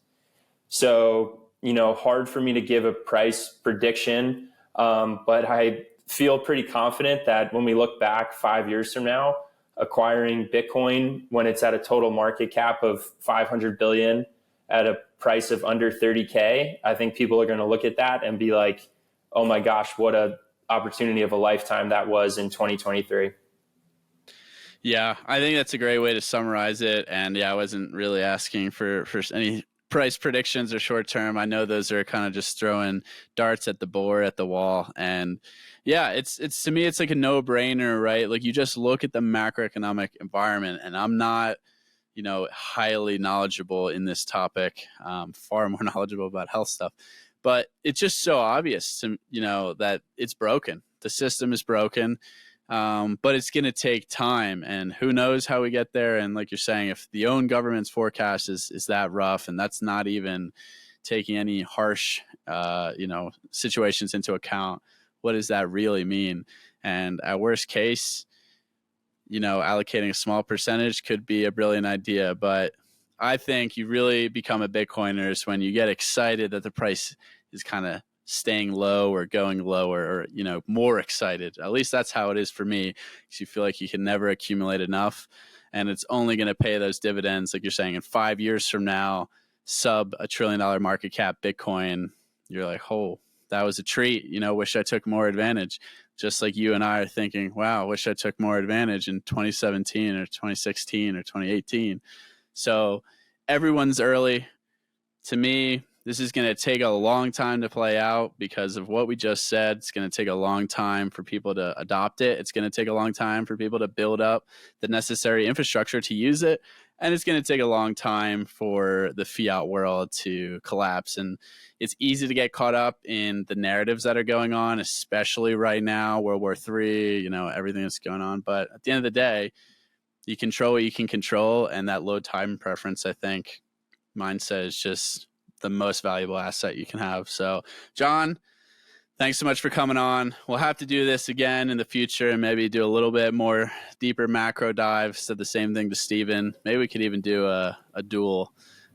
So, hard for me to give a price prediction, but I feel pretty confident that when we look back 5 years from now, acquiring Bitcoin when it's at a total market cap of 500 billion at a price of under 30K, I think people are going to look at that and be like, oh my gosh, what a opportunity of a lifetime that was in 2023. Yeah, I think that's a great way to summarize it. And yeah, I wasn't really asking for any price predictions are short term. I know those are kind of just throwing darts at the board, at the wall. And yeah, it's to me, it's like a no brainer, right? Like you just look at the macroeconomic environment, and I'm not, highly knowledgeable in this topic, far more knowledgeable about health stuff, but it's just so obvious to, that it's broken. The system is broken. But it's going to take time, and who knows how we get there. And like you're saying, if the own government's forecast is that rough, and that's not even taking any harsh, situations into account, what does that really mean? And at worst case, allocating a small percentage could be a brilliant idea. But I think you really become a Bitcoiner when you get excited that the price is kind of staying low or going lower, or more excited. At least that's how it is for me, because you feel like you can never accumulate enough, and it's only going to pay those dividends. Like you're saying, in 5 years from now, sub $1 trillion market cap Bitcoin, you're like, oh, that was a treat. Wish I took more advantage. Just like you and I are thinking, wow, wish I took more advantage in 2017 or 2016 or 2018. So everyone's early. To me, this is going to take a long time to play out because of what we just said. It's going to take a long time for people to adopt it. It's going to take a long time for people to build up the necessary infrastructure to use it. And it's going to take a long time for the fiat world to collapse. And it's easy to get caught up in the narratives that are going on, especially right now, World War III, everything that's going on. But at the end of the day, you control what you can control. And that low time preference, I think, mindset is just the most valuable asset you can have. So, John, thanks so much for coming on. We'll have to do this again in the future and maybe do a little bit more deeper macro dive. Said the same thing to Steven. Maybe we could even do a dual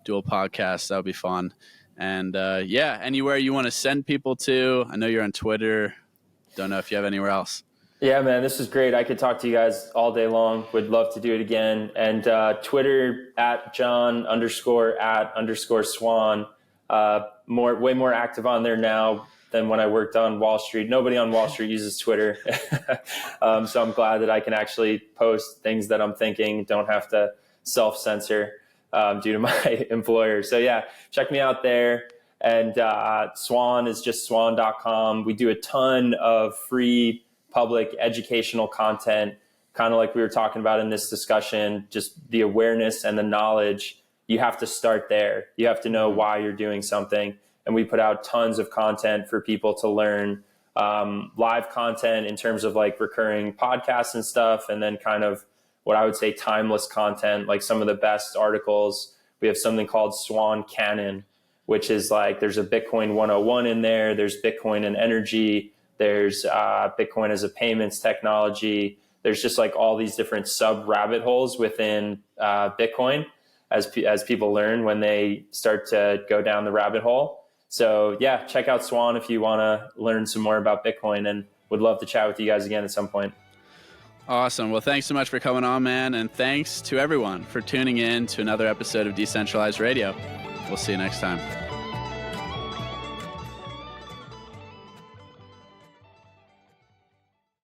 podcast. That would be fun. And anywhere you want to send people to. I know you're on Twitter. Don't know if you have anywhere else. Yeah, man, this is great. I could talk to you guys all day long. Would love to do it again. And Twitter @John_@_Swan. Way more active on there now than when I worked on Wall Street. Nobody on Wall Street uses Twitter. So I'm glad that I can actually post things that I'm thinking, don't have to self-censor due to my employer. So yeah, check me out there. And Swan is just swan.com. We do a ton of free public educational content, kind of like we were talking about in this discussion, just the awareness and the knowledge. You have to start there. You have to know why you're doing something. And we put out tons of content for people to learn, live content in terms of like recurring podcasts and stuff. And then kind of what I would say timeless content, like some of the best articles. We have something called Swan Canon, which is like, there's a Bitcoin 101 in there. There's Bitcoin and energy. There's Bitcoin as a payments technology. There's just like all these different sub rabbit holes within Bitcoin as people learn when they start to go down the rabbit hole. So yeah, check out Swan if you want to learn some more about Bitcoin, and would love to chat with you guys again at some point. Awesome. Well, thanks so much for coming on, man. And thanks to everyone for tuning in to another episode of Decentralized Radio. We'll see you next time.